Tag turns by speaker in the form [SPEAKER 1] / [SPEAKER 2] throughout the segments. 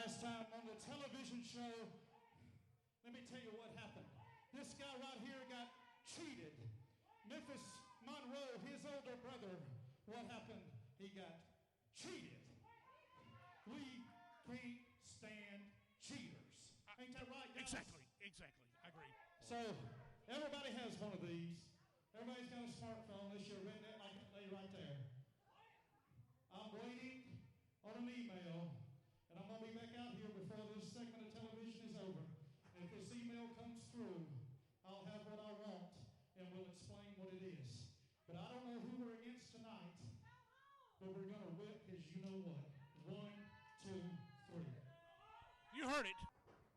[SPEAKER 1] last time on the television show, let me tell you what happened. This guy right here got cheated. Memphis, Monroe, his older brother, what happened? He got cheated. We can't stand cheaters. Ain't that right, guys?
[SPEAKER 2] Exactly. I agree.
[SPEAKER 1] So, everybody has one of these. Everybody's got a smartphone, unless you're a redneck like that lady right there. I'm waiting on an email, and I'm going to be back out here before this segment of television is over. And if this email comes through, I'll have what I want, and we'll explain what it is. But I don't know who we're against tonight, but we're going to whip his you know what. 1, 2, 3.
[SPEAKER 2] You heard it.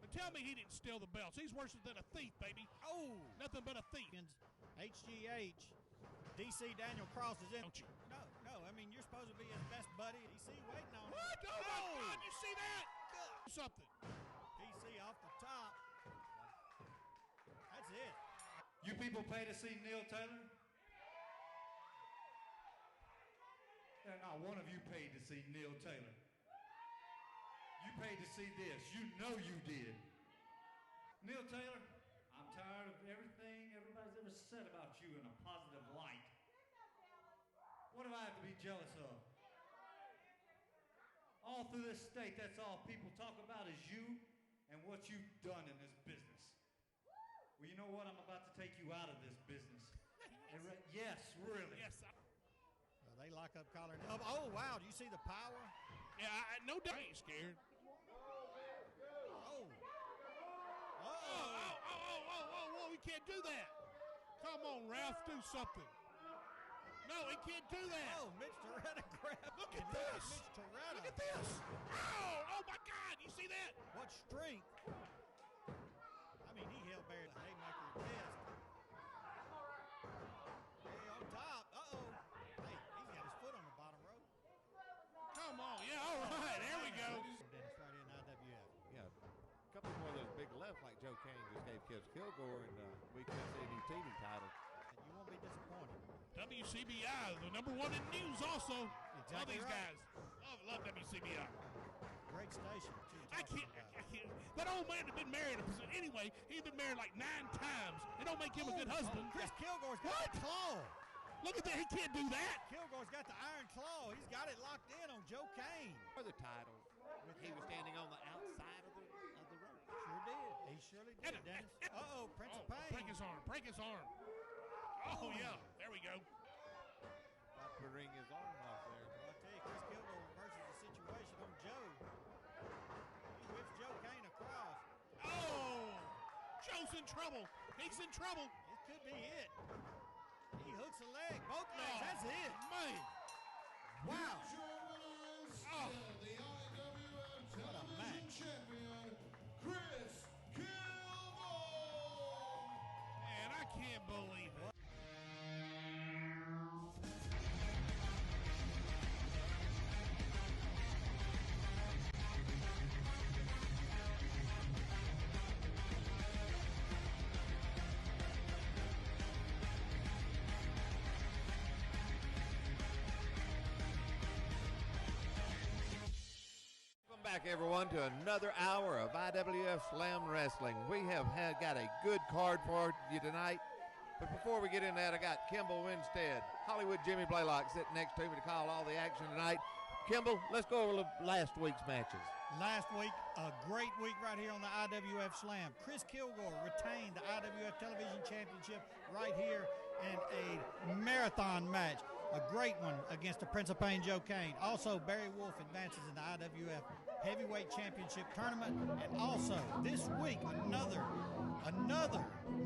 [SPEAKER 2] But tell me he didn't steal the belts. He's worse than a thief, baby.
[SPEAKER 3] Oh!
[SPEAKER 2] Nothing but a thief.
[SPEAKER 3] HGH. DC Daniel Cross is in.
[SPEAKER 2] Don't you?
[SPEAKER 3] No. I mean, you're supposed to be his best buddy. DC waiting on him.
[SPEAKER 2] What? Oh, my God. You see that? Something.
[SPEAKER 3] DC off the top. That's it.
[SPEAKER 4] You people pay to see Neil Taylor? Not one of you paid to see Neil Taylor. You paid to see this. You know you did. Neil Taylor, I'm tired of everything everybody's ever said about you in a positive light. What do I have to be jealous of? All through this state, that's all people talk about is you and what you've done in this business. Well, you know what? I'm about to take you out of this business. Yes, really.
[SPEAKER 2] Yes.
[SPEAKER 3] They lock up collar and elbow. Oh, wow. Do you see the power?
[SPEAKER 2] Yeah, no doubt. I ain't scared.
[SPEAKER 3] Oh.
[SPEAKER 2] Whoa, he can't do that. Come on, Ralph, do something. No, he can't do that.
[SPEAKER 3] Oh, Mitch Toretta grabbed.
[SPEAKER 2] Look at this.
[SPEAKER 3] Mitch Toretta.
[SPEAKER 2] Look at this. Oh, my God, you see that?
[SPEAKER 3] What strength. I mean, he held Barry the haymaker fist. Hey, on top. Uh-oh. Hey, he's got his foot on the bottom rope.
[SPEAKER 2] Come on. Yeah, all right. There we go.
[SPEAKER 3] Dennis right in IWF.
[SPEAKER 5] Yeah, a couple more of those big lefts like Joe Kane just gave Kids Kilgore, and we can't see any teaming title.
[SPEAKER 3] And you won't be disappointed.
[SPEAKER 2] WCBI, the number one in news also.
[SPEAKER 3] Exactly
[SPEAKER 2] Love these
[SPEAKER 3] right.
[SPEAKER 2] guys. Love WCBI.
[SPEAKER 3] Great station.
[SPEAKER 2] I can't. That old man had been married. Anyway, he's been married like 9 times. It don't make him a good husband.
[SPEAKER 3] Chris Kilgore's got the claw.
[SPEAKER 2] Look at that. He can't do that.
[SPEAKER 3] Kilgore's got the iron claw. He's got it locked in on Joe Kane.
[SPEAKER 5] For the title, he was standing on the outside of the rope.
[SPEAKER 3] Sure did. He surely did, Dennis. Uh-oh, Prince of Pain.
[SPEAKER 2] Break his arm. Oh, yeah. There we go.
[SPEAKER 5] About to ring his arm off there.
[SPEAKER 3] Well, I tell you, Chris Kilgore reverses the situation on Joe. He whips Joe Kane across.
[SPEAKER 2] Oh! Joe's in trouble. He's in trouble.
[SPEAKER 3] It could be it. He hooks a leg. Both legs. That's it.
[SPEAKER 2] Man.
[SPEAKER 3] Wow.
[SPEAKER 6] The IWF Television Champion, Chris Kilgore.
[SPEAKER 2] Man, I can't believe it.
[SPEAKER 5] Welcome back, everyone, to another hour of IWF Slam Wrestling. We have got a good card for you tonight. But before we get into that, I got Kimball Winstead, Hollywood Jimmy Blaylock sitting next to me to call all the action tonight. Kimball, let's go over last week's matches.
[SPEAKER 3] Last week, a great week right here on the IWF Slam. Chris Kilgore retained the IWF Television Championship right here in a marathon match. A great one against the Prince of Pain, Joe Kane. Also, Barry Wolf advances in the IWF Heavyweight Championship Tournament. And also, this week, another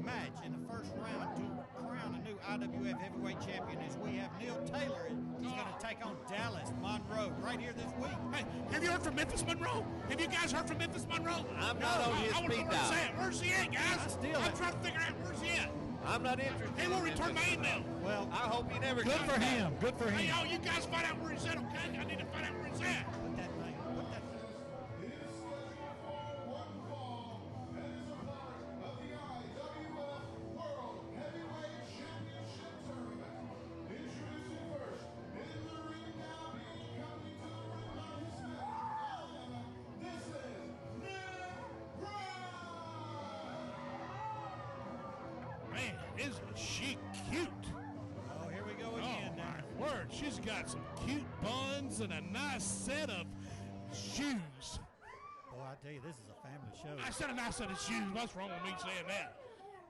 [SPEAKER 3] match in the first round to crown a new IWF Heavyweight Champion as we have Neil Taylor. He's going to take on Dallas Monroe right here this week.
[SPEAKER 2] Hey, have you heard from Memphis Monroe? Have you guys heard from Memphis Monroe?
[SPEAKER 5] I'm not on his speed dial.
[SPEAKER 2] Where's he at, guys? I'm trying to figure out where's he at.
[SPEAKER 5] I'm not interested.
[SPEAKER 2] He won't return my email.
[SPEAKER 3] Well,
[SPEAKER 5] I hope he never
[SPEAKER 3] good
[SPEAKER 5] comes
[SPEAKER 3] for
[SPEAKER 5] back.
[SPEAKER 3] him. Good for him.
[SPEAKER 2] Hey, y'all, you guys find out where he's at, okay? I need to find out where he's at.
[SPEAKER 3] Put that thing. Put that thing.
[SPEAKER 6] He is scheduled for one fall and is a part of the IWF World Heavyweight Championship Tournament. Introducing first, in the ring now, being accompanied to the ring by his man, this is
[SPEAKER 2] Man, isn't she cute?
[SPEAKER 3] Oh, here we go
[SPEAKER 2] Oh,
[SPEAKER 3] again.
[SPEAKER 2] my word. She's got some cute buns and a nice set of shoes.
[SPEAKER 3] Boy, I tell you, this is a family show.
[SPEAKER 2] I said a nice set of shoes. What's wrong with me saying that?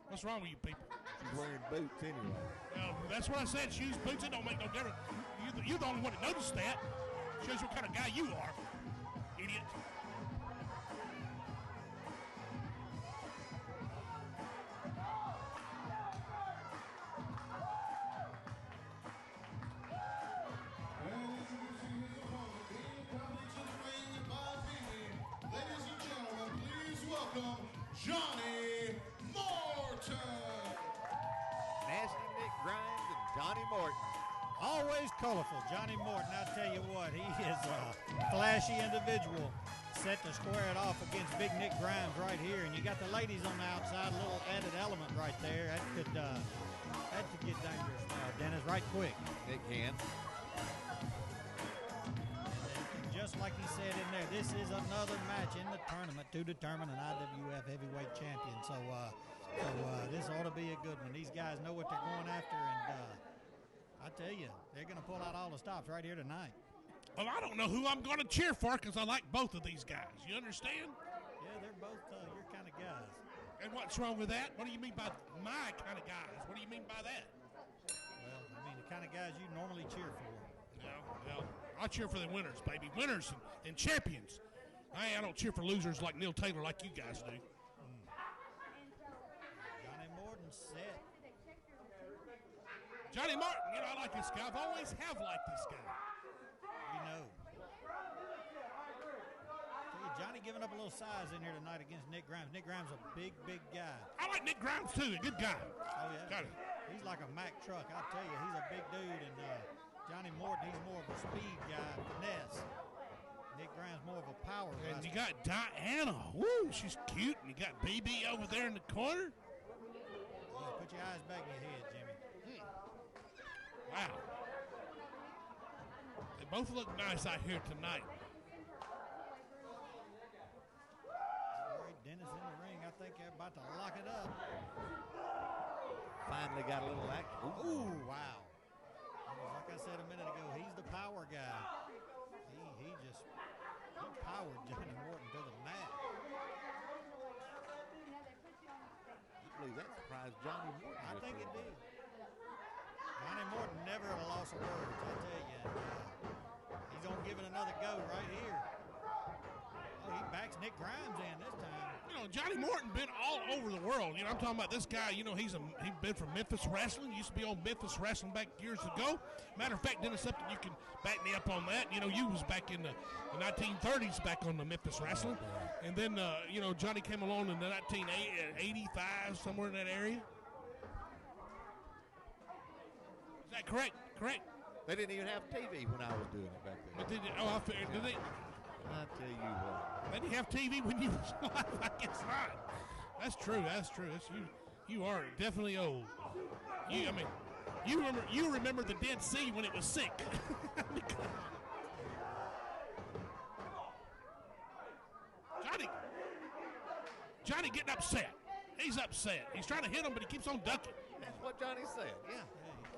[SPEAKER 2] What's wrong with you people?
[SPEAKER 5] She's wearing boots anyway.
[SPEAKER 2] That's what I said. Shoes, boots, it don't make no difference. You're the only one that noticed that. Shows what kind of guy you are, idiot.
[SPEAKER 6] And introducing his opponent, being coming to the ring by Bebe. Ladies and gentlemen, please welcome Johnny Morton.
[SPEAKER 5] Nasty Nick Grimes and Johnny Morton.
[SPEAKER 3] Always colorful. Johnny Morton, I tell you what, he is a flashy individual. Set to square it off against Big Nick Grimes right here. And you got the ladies on the outside, a little added element right there. That could get dangerous now, Dennis, right quick.
[SPEAKER 5] It can.
[SPEAKER 3] And just like he said in there, this is another match in the tournament to determine an IWF heavyweight champion. So this ought to be a good one. These guys know what they're going after, and I tell you, they're going to pull out all the stops right here tonight.
[SPEAKER 2] Well, I don't know who I'm going to cheer for because I like both of these guys. You understand?
[SPEAKER 3] Yeah, they're both your kind of guys.
[SPEAKER 2] And what's wrong with that? What do you mean by my kind of guys? What do you mean by that?
[SPEAKER 3] Well, I mean, the kind of guys you normally cheer for.
[SPEAKER 2] Well, I cheer for the winners, baby. Winners and champions. I don't cheer for losers like Neil Taylor like you guys do.
[SPEAKER 3] Johnny Morton set.
[SPEAKER 2] Johnny Martin, I like this guy. I've always have liked this guy.
[SPEAKER 3] We know. Tell you, Johnny giving up a little size in here tonight against Nick Grimes. Nick Grimes a big, big guy.
[SPEAKER 2] I like Nick Grimes, too. A good guy.
[SPEAKER 3] Oh, yeah.
[SPEAKER 2] Got it.
[SPEAKER 3] He's like a Mack truck. I tell you, he's a big dude. And Johnny Morton, he's more of a speed guy, finesse. Nick Grimes more of a power guy.
[SPEAKER 2] And you got Diana. Woo, she's cute. And you got Bebe over there in the corner.
[SPEAKER 3] Yeah, put your eyes back in your head, Jimmy.
[SPEAKER 2] Wow. They both look nice out here tonight.
[SPEAKER 3] All right, Dennis in the ring. I think they're about to lock it up.
[SPEAKER 5] Finally got a little action.
[SPEAKER 3] Ooh, wow. Like I said a minute ago, he's the power guy. He powered Johnny Morton to the mat.
[SPEAKER 5] I believe that surprised Johnny Morton.
[SPEAKER 3] I think it did. Johnny Morton never at a loss of words, I tell you. He's going to give it another go right here. Oh, he backs Nick Grimes in this time.
[SPEAKER 2] Johnny Morton been all over the world. I'm talking about this guy. He's been from Memphis Wrestling. Used to be on Memphis Wrestling back years ago. Matter of fact, Dennis, something you can back me up on that. You was back in the 1930s back on the Memphis Wrestling. And then, Johnny came along in the 1985, somewhere in that area. Is that correct? Correct.
[SPEAKER 5] They didn't even have TV when I was doing it back then.
[SPEAKER 2] But did they?
[SPEAKER 5] I tell you what.
[SPEAKER 2] They didn't have TV when you was alive. I guess not. That's true. That's you are definitely old. You remember the Dead Sea when it was sick. Johnny getting upset. He's upset. He's trying to hit him, but he keeps on ducking.
[SPEAKER 5] That's what Johnny said. Yeah.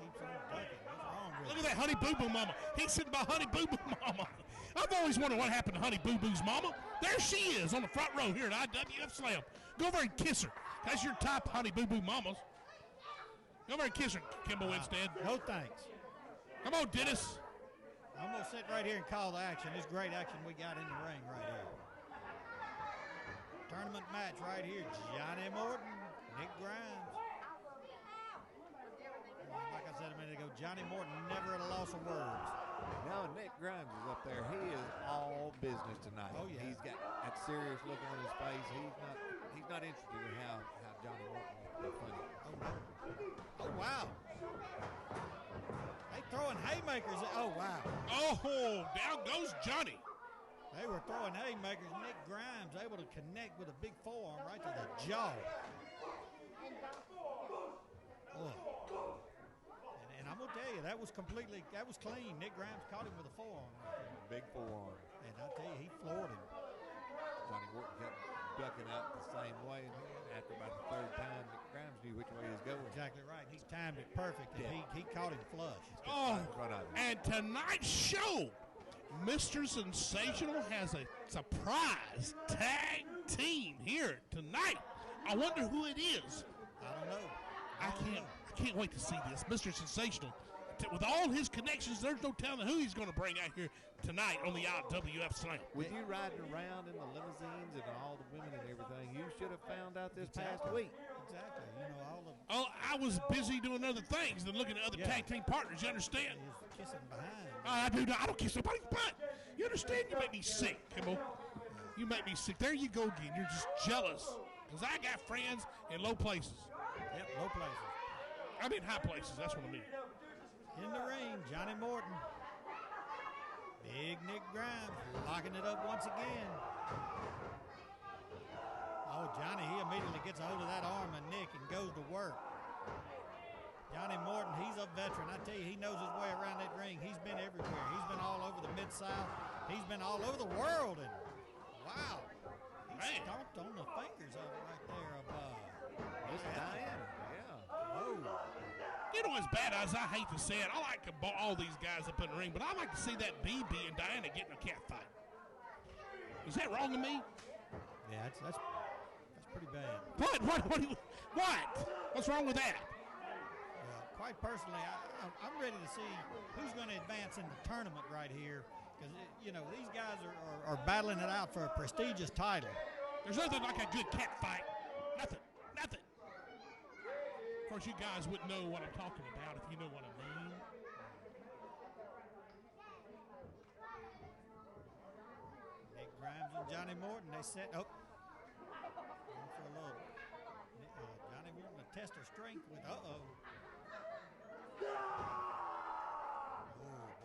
[SPEAKER 3] He keeps on ducking. What's wrong with
[SPEAKER 2] Look at that Honey Boo Boo Mama. He's sitting by Honey Boo Boo Mama. I've always wondered what happened to Honey Boo Boo's mama. There she is on the front row here at IWF Slam. Go over and kiss her. That's your top Honey Boo Boo Mamas. Go over and kiss her, Kimball Winstead.
[SPEAKER 3] No thanks.
[SPEAKER 2] Come on, Dennis.
[SPEAKER 3] I'm going to sit right here and call the action. This great action we got in the ring right here. Tournament match right here. Johnny Morton, Nick Grimes. Like I said a minute ago, Johnny Morton never at a loss of words.
[SPEAKER 5] Now Nick Grimes is up there. He is all business tonight.
[SPEAKER 3] Oh, yeah.
[SPEAKER 5] He's got that serious look on his face. He's not interested in how Johnny Morton is funny.
[SPEAKER 3] Oh, wow. They throwing haymakers. Oh, wow.
[SPEAKER 2] Oh, down goes Johnny.
[SPEAKER 3] They were throwing haymakers. Nick Grimes able to connect with a big forearm right to the jaw. Oh. And I'm going to tell you, that was clean. Nick Grimes caught him with a forearm.
[SPEAKER 5] Big forearm.
[SPEAKER 3] And I tell you, he floored him.
[SPEAKER 5] Johnny Morton kept ducking out the same way. And after about the third time, Nick Grimes knew which way he was going.
[SPEAKER 3] Exactly right. He timed it perfect, and he caught him flush.
[SPEAKER 2] Oh,
[SPEAKER 5] Right in front of him.
[SPEAKER 2] and tonight's show, Mr. Sensational has a surprise tag team here tonight. I wonder who it is.
[SPEAKER 3] I don't know.
[SPEAKER 2] I can't wait to see this. Mr. Sensational, with all his connections, there's no telling who he's going to bring out here tonight on the IWF Slam.
[SPEAKER 5] With you riding around in the limousines and all the women and everything, you should have found out this past week.
[SPEAKER 3] Exactly. You know, all of
[SPEAKER 2] Oh, I was busy doing other things than looking at other tag team partners. You understand?
[SPEAKER 3] his kissing behind.
[SPEAKER 2] I do not. I don't kiss nobody's butt. You understand? You make me sick, Kimball. You make me sick. There you go again. You're just jealous. Because I got friends in low places.
[SPEAKER 3] Yep, low places.
[SPEAKER 2] I mean high places. That's what I mean.
[SPEAKER 3] In the ring, Johnny Morton. Big Nick Grimes locking it up once again. Oh, Johnny, he immediately gets a hold of that arm of Nick and goes to work. Johnny Morton, he's a veteran. I tell you, he knows his way around that ring. He's been everywhere. He's been all over the Mid-South. He's been all over the world. And wow, he stomped on the fingers of it right there.
[SPEAKER 5] Miss Diana, yeah.
[SPEAKER 3] Oh,
[SPEAKER 2] You know, as bad as I hate to say it, I like all these guys up in the ring, but I like to see that Bebe and Diana getting a cat fight. Is that wrong to me?
[SPEAKER 3] yeah, that's pretty bad.
[SPEAKER 2] What? What's wrong with that?
[SPEAKER 3] Quite personally, I'm ready to see who's going to advance in the tournament right here. Because, you know, these guys are battling it out for a prestigious title.
[SPEAKER 2] There's nothing like a good cat fight. Nothing. Of course, you guys wouldn't know what I'm talking about if you know what I mean.
[SPEAKER 3] Nick Grimes and Johnny Morton, they set up. Going for a little. Johnny Morton to test her strength with, oh, boy.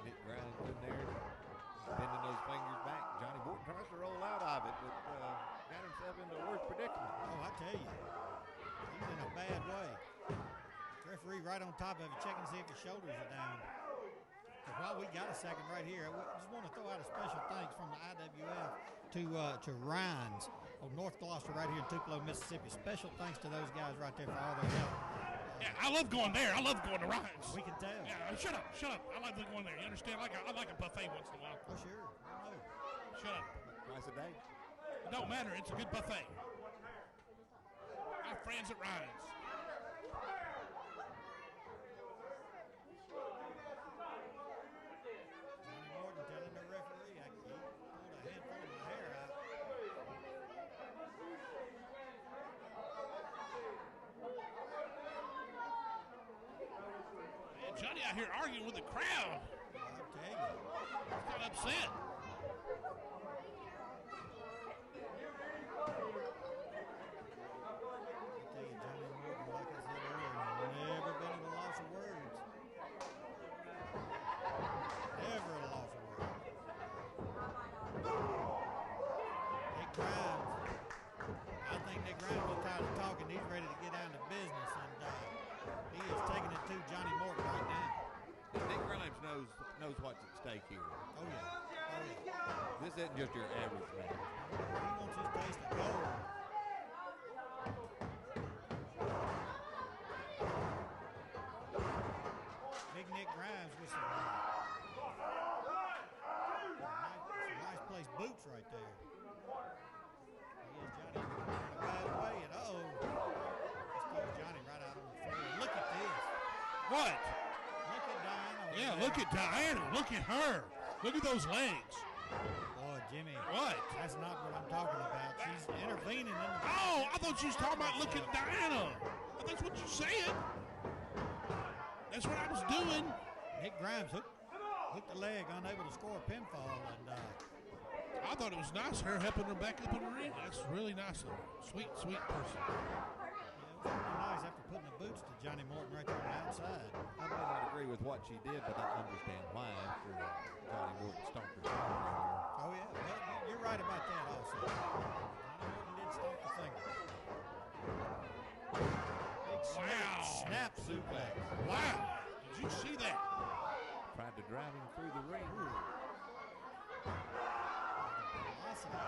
[SPEAKER 5] Nick Grimes in there, bending those fingers back. Johnny Morton tries to roll out of it, but got himself into a worse predicament.
[SPEAKER 3] Oh, I tell you, he's in a bad way. Referee right on top of it, checking to see if his shoulders are down. But while we got a second right here, I just want to throw out a special thanks from the IWF to Rhines of North Gloucester right here in Tupelo, Mississippi. Special thanks to those guys right there for all their help.
[SPEAKER 2] Yeah, I love going there. I love going to Ryan's.
[SPEAKER 3] We can tell.
[SPEAKER 2] Yeah, shut up. I like going there. You understand? I like a buffet once in a while.
[SPEAKER 3] Oh, sure. I know.
[SPEAKER 2] Shut up.
[SPEAKER 5] Twice a day.
[SPEAKER 2] It don't matter. It's a good buffet. Our friends at Ryan's.
[SPEAKER 3] Johnny Morton telling the referee, he pulled a handful of my hair out.
[SPEAKER 2] Man, Johnny out here arguing with the crowd.
[SPEAKER 3] I'll tell you.
[SPEAKER 2] He's kind of upset.
[SPEAKER 3] Johnny Morton, like I said earlier, never been at a loss of words. Never at a loss of words. Nick Grimes. I think Nick Grimes is tired of talking. He's ready to get down to business, and he is taking it to Johnny Morton right now.
[SPEAKER 5] Nick Grimes knows what's at stake here.
[SPEAKER 3] Oh, yeah. Oh, yeah.
[SPEAKER 5] This isn't just your average match.
[SPEAKER 3] He wants his taste of gold. Big Nick Grimes with some nice place boots right there. Here's Johnny in a bad way, and this throws Johnny right out on the floor. Look at this.
[SPEAKER 2] What?
[SPEAKER 3] Look at Diana. over
[SPEAKER 2] Yeah,
[SPEAKER 3] there.
[SPEAKER 2] look at Diana. Look at her. Look at those legs.
[SPEAKER 3] Boy, Jimmy.
[SPEAKER 2] What?
[SPEAKER 3] That's not what I'm talking about. She's intervening in the.
[SPEAKER 2] Oh, I thought you was talking about looking at Diana. That's what you said. That's what I was doing.
[SPEAKER 3] Nick Grimes hooked the leg, unable to score a pinfall, and
[SPEAKER 2] I thought it was nice, her helping her back up in the ring. That's really nice of her. Sweet, sweet person.
[SPEAKER 3] yeah, it was really nice after putting the boots to Johnny Morton right there on the outside.
[SPEAKER 5] I may not agree with what she did, but I understand why after Johnny Morton stomped her finger in there.
[SPEAKER 3] Oh yeah, well, you're right about that also. Johnny Morton did stomp the finger. Big
[SPEAKER 2] Wow.
[SPEAKER 3] snap suplex.
[SPEAKER 2] Wow. Did you see that?
[SPEAKER 5] Tried to drive him through the ring.
[SPEAKER 3] Velocity. I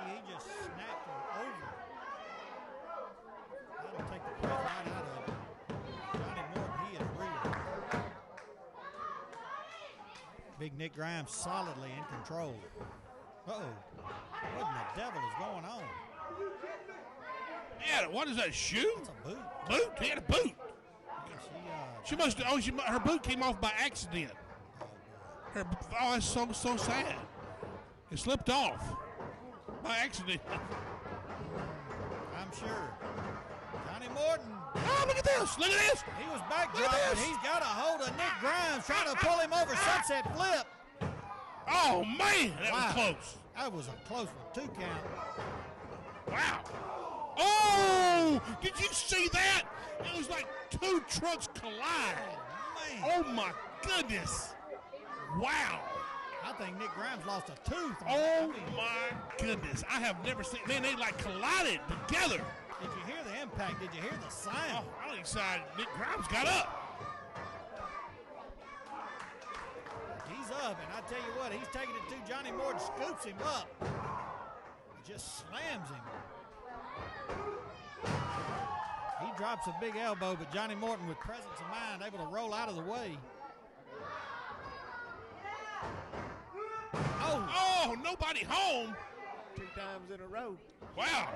[SPEAKER 3] mean, he just snapped him over. That'll take the breath right out of it. Johnny Morton, he is real. Big Nick Grimes solidly in control. Uh-oh. What in the devil is going on?
[SPEAKER 2] Yeah, what is that, shoe?
[SPEAKER 3] It's a boot.
[SPEAKER 2] Boot? He had a boot. She must have, her boot came off by accident. That's so sad. It slipped off by accident.
[SPEAKER 3] I'm sure. Johnny Morton.
[SPEAKER 2] Oh, look at this. Look at this.
[SPEAKER 3] He was backdropping. He's got a hold of Nick Grimes trying to pull him over sunset flip.
[SPEAKER 2] Oh, man. That was close.
[SPEAKER 3] That was a close one. 2 count.
[SPEAKER 2] Wow. Oh, did you see that? It was like 2 trucks collide. Oh, my goodness. Wow.
[SPEAKER 3] I think Nick Grimes lost a tooth.
[SPEAKER 2] Oh, my goodness. I have never seen, man, they like collided together.
[SPEAKER 3] Did you hear the impact? Did you hear the sound?
[SPEAKER 2] Oh, I think Nick Grimes got up.
[SPEAKER 3] He's up, and I tell you what, he's taking it to Johnny Morton, scoops him up. Just slams him. He drops a big elbow, but Johnny Morton, with presence of mind, able to roll out of the way.
[SPEAKER 2] Oh, nobody home.
[SPEAKER 5] 2 times in a row.
[SPEAKER 2] Wow.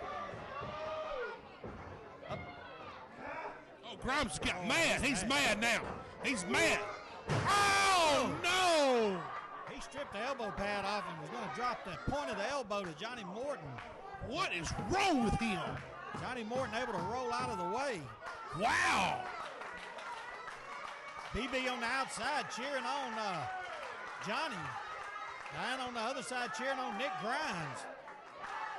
[SPEAKER 2] Oh, Grimes got mad. He's mad now. He's mad. Oh, no.
[SPEAKER 3] He stripped the elbow pad off and was going to drop the point of the elbow to Johnny Morton.
[SPEAKER 2] What is wrong with him?
[SPEAKER 3] Johnny Morton able to roll out of the way.
[SPEAKER 2] Wow.
[SPEAKER 3] Bebe on the outside cheering on Johnny. Diane on the other side cheering on Nick Grimes.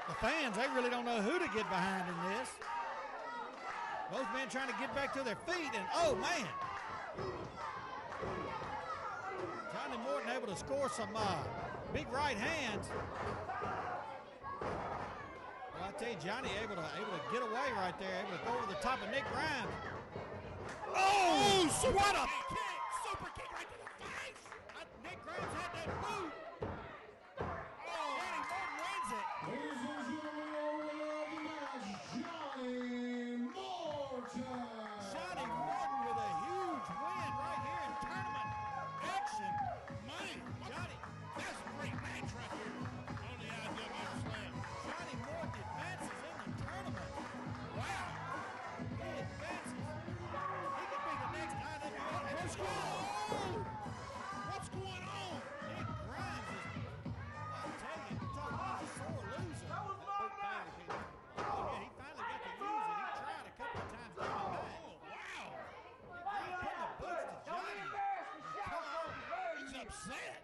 [SPEAKER 3] The fans, they really don't know who to get behind in this. Both men trying to get back to their feet, and oh, man. Johnny Morton able to score some big right hands. Well, I tell you, Johnny able to get away right there, able to go over the top of Nick Grimes. Oh, what a kick! Super kick right to the face! Nick Grimes had that boot. Oh, Johnny Morton wins it.
[SPEAKER 6] Ladies and gentlemen, Johnny Morton.
[SPEAKER 3] Johnny Morton with a huge win right here in tournament action.
[SPEAKER 2] Man, Johnny, that's a great match right here on the IWF Slam.
[SPEAKER 3] Johnny Morton advances in the tournament.
[SPEAKER 2] Wow.
[SPEAKER 3] He advances. He could be the next IWF.
[SPEAKER 2] What's going on? What's going on?
[SPEAKER 3] Nick Grimes is, I tell you, you're talking about a sore loser. Oh, yeah, he finally got to use it. He tried a couple of times coming back.
[SPEAKER 2] Oh, wow.
[SPEAKER 3] He put the boots to Johnny.
[SPEAKER 2] He's upset.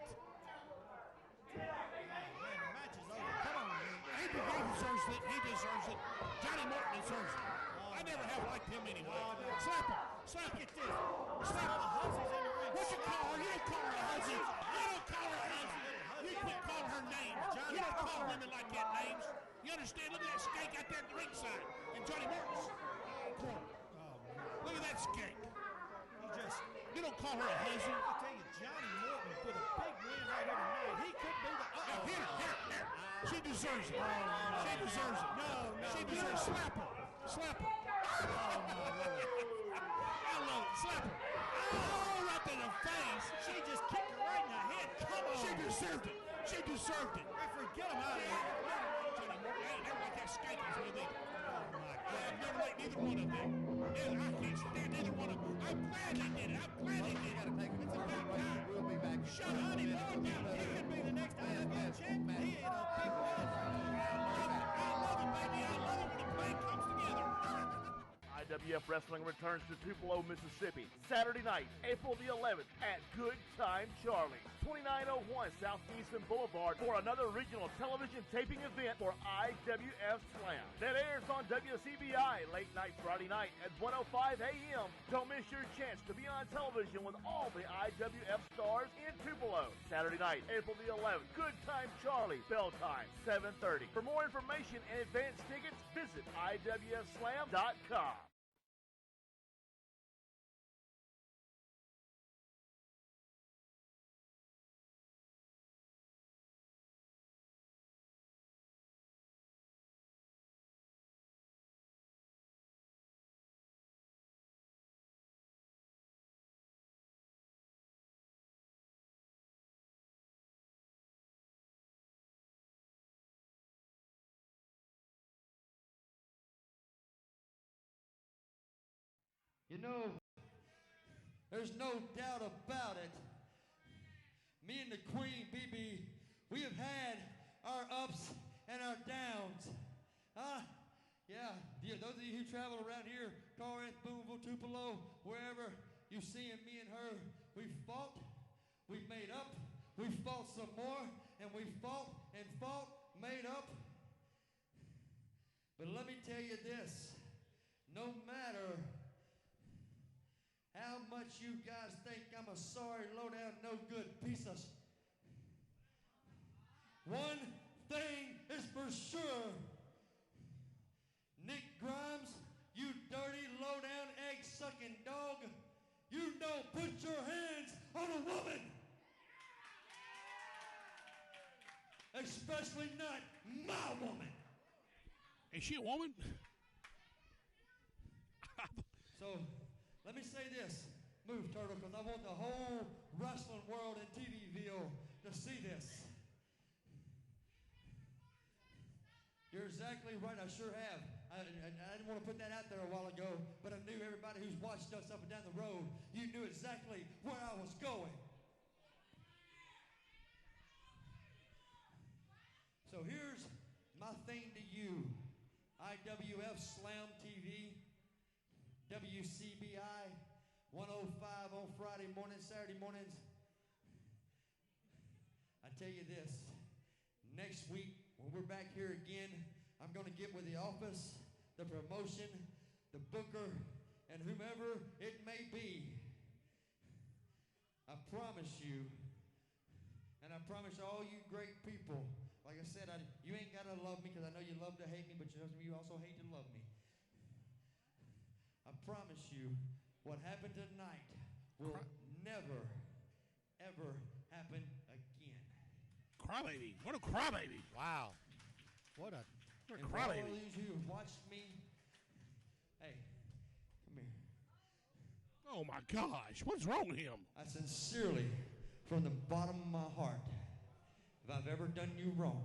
[SPEAKER 3] Man, the match is over. Come on, man.
[SPEAKER 2] He deserves it. He deserves it. Johnny Morton deserves it. I never have liked him anyway. Slap him. Slap
[SPEAKER 3] Look
[SPEAKER 2] it.
[SPEAKER 3] at this.
[SPEAKER 2] Slap him.
[SPEAKER 3] Hussey's in the ring.
[SPEAKER 2] What you call her? You don't call her a hussy. You don't call her a hussy. You quit calling her names. You don't call women like that names. You understand? Look at that skank out there at the ringside. And Johnny Morton's corner. Look at that skank.
[SPEAKER 3] He just,
[SPEAKER 2] You don't call her a hussy.
[SPEAKER 3] I tell you, Johnny Morton with a big win right here tonight. He could be the,
[SPEAKER 2] Now, here. She deserves it. She deserves it.
[SPEAKER 3] No.
[SPEAKER 2] She deserves it. Slap her. Slap her. I love it. Slap her. Oh, right in the face.
[SPEAKER 3] She just kicked her right in the head. Come on.
[SPEAKER 2] She deserved it. She deserved it.
[SPEAKER 3] Referee, get him out of here.
[SPEAKER 2] Johnny Morton, I ain't never like that skank is with him. I've never liked neither one of them. Yeah, I can't stand neither one of them. I'm glad they did it. I'm glad they did it. It's about time.
[SPEAKER 5] We'll be back.
[SPEAKER 2] Shut up.
[SPEAKER 3] Johnny Morton, he could be the next IWF champion. He ain't a big win.
[SPEAKER 2] I love it, baby. I love it when a plan comes together.
[SPEAKER 7] IWF Wrestling returns to Tupelo, Mississippi, Saturday night, April the 11th at Good Time Charlie, 2901 South Eastern Boulevard for another regional television taping event for IWF Slam. That airs on WCBI late night Friday night at 1:05 a.m. Don't miss your chance to be on television with all the IWF stars in Tupelo. Saturday night, April the 11th, Good Time Charlie, bell time, 7:30. For more information and advance tickets, visit IWFSlam.com.
[SPEAKER 8] You know, there's no doubt about it. Me and the Queen, Bebe, we have had our ups and our downs. Yeah, those of you who travel around here, Corinth, Boonville, Tupelo, wherever, you see me and her, we've fought, we've made up, we've fought some more, and we've fought and fought, made up. But let me tell you this, no matter how much you guys think I'm a sorry, low-down, no-good piece of one thing is for sure. Nick Grimes, you dirty, low-down, egg-sucking dog, you don't put your hands on a woman. Especially not my woman.
[SPEAKER 2] Is she a woman?
[SPEAKER 8] So, let me say this. Move, Turtle, because I want the whole wrestling world and TVville to see this. You're exactly right, I sure have. I didn't want to put that out there a while ago, but I knew everybody who's watched us up and down the road, you knew exactly where I was going. So here's my thing to you. IWF Slam TV, WCBI, 105 on Friday mornings, Saturday mornings. I tell you this, next week when we're back here again, I'm going to get with the office, the promotion, the booker, and whomever it may be. I promise you, and I promise all you great people, like I said, you ain't got to love me because I know you love to hate me, but you also hate to love me. I promise you, what happened tonight will never, ever happen again.
[SPEAKER 2] Crybaby. What a crybaby.
[SPEAKER 3] Wow. What a
[SPEAKER 2] crybaby.
[SPEAKER 8] For all these who have watched me, hey, come here.
[SPEAKER 2] Oh, my gosh. What's wrong with him?
[SPEAKER 8] I sincerely, from the bottom of my heart, if I've ever done you wrong,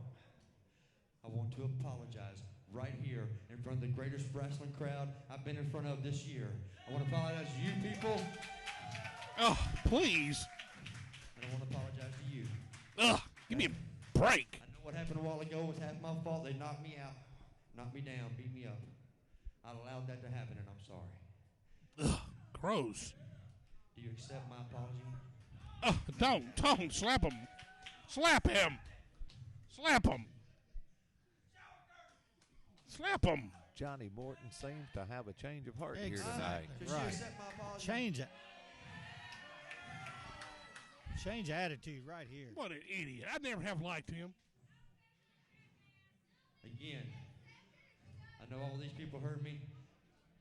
[SPEAKER 8] I want to apologize right here in front of the greatest wrestling crowd I've been in front of this year. I want to apologize to you people.
[SPEAKER 2] Oh, please.
[SPEAKER 8] And I want to apologize to you.
[SPEAKER 2] Ugh, give me a break.
[SPEAKER 8] I know what happened a while ago was half my fault. They knocked me out, knocked me down, beat me up. I allowed that to happen, and I'm sorry.
[SPEAKER 2] Ugh, gross.
[SPEAKER 8] Do you accept my apology?
[SPEAKER 2] Don't. Slap him. Slap him. Slap him. Slap him.
[SPEAKER 5] Johnny Morton seems to have a change of heart here
[SPEAKER 3] Exactly.
[SPEAKER 5] tonight.
[SPEAKER 8] Does
[SPEAKER 3] Right.
[SPEAKER 8] she accept my apology?
[SPEAKER 3] change it. Change attitude right here.
[SPEAKER 2] What an idiot. I never have liked him.
[SPEAKER 8] Again, I know all these people heard me.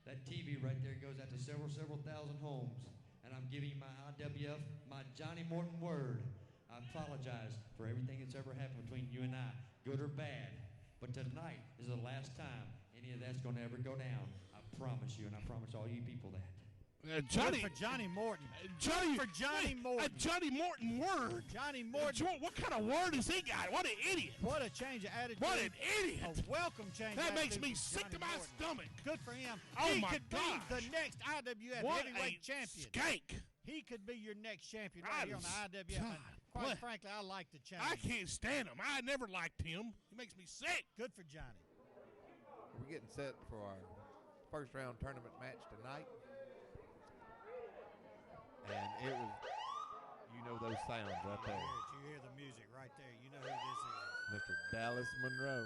[SPEAKER 8] That TV right there goes out to several thousand homes. And I'm giving you my IWF, my Johnny Morton word. I apologize for everything that's ever happened between you and I, good or bad. But tonight is the last time any of that's going to ever go down. I promise you, and I promise all you people that.
[SPEAKER 2] Johnny,
[SPEAKER 3] Good for Johnny Morton.
[SPEAKER 2] Johnny,
[SPEAKER 3] Good for Johnny Morton.
[SPEAKER 2] A Johnny Morton word.
[SPEAKER 3] Johnny Morton.
[SPEAKER 2] What kind of word has he got? What an idiot.
[SPEAKER 3] What a change of attitude.
[SPEAKER 2] What an idiot.
[SPEAKER 3] A welcome change.
[SPEAKER 2] That makes
[SPEAKER 3] attitude
[SPEAKER 2] me
[SPEAKER 3] for
[SPEAKER 2] sick
[SPEAKER 3] Johnny
[SPEAKER 2] to my
[SPEAKER 3] Morton.
[SPEAKER 2] stomach.
[SPEAKER 3] Good for him.
[SPEAKER 2] Oh,
[SPEAKER 3] he
[SPEAKER 2] my
[SPEAKER 3] could
[SPEAKER 2] gosh.
[SPEAKER 3] be the next IWF
[SPEAKER 2] What
[SPEAKER 3] heavyweight
[SPEAKER 2] a
[SPEAKER 3] champion.
[SPEAKER 2] skank.
[SPEAKER 3] He could be your next champion right here on the IWF.
[SPEAKER 2] God,
[SPEAKER 3] Quite
[SPEAKER 2] what?
[SPEAKER 3] frankly, I like the change.
[SPEAKER 2] I can't stand him. I never liked him. He makes me sick.
[SPEAKER 3] Good for Johnny.
[SPEAKER 5] We're getting set for our first round tournament match tonight. And it was, you know those sounds right there.
[SPEAKER 3] You hear the music right there. You know who this is.
[SPEAKER 5] Mr. Dallas Monroe.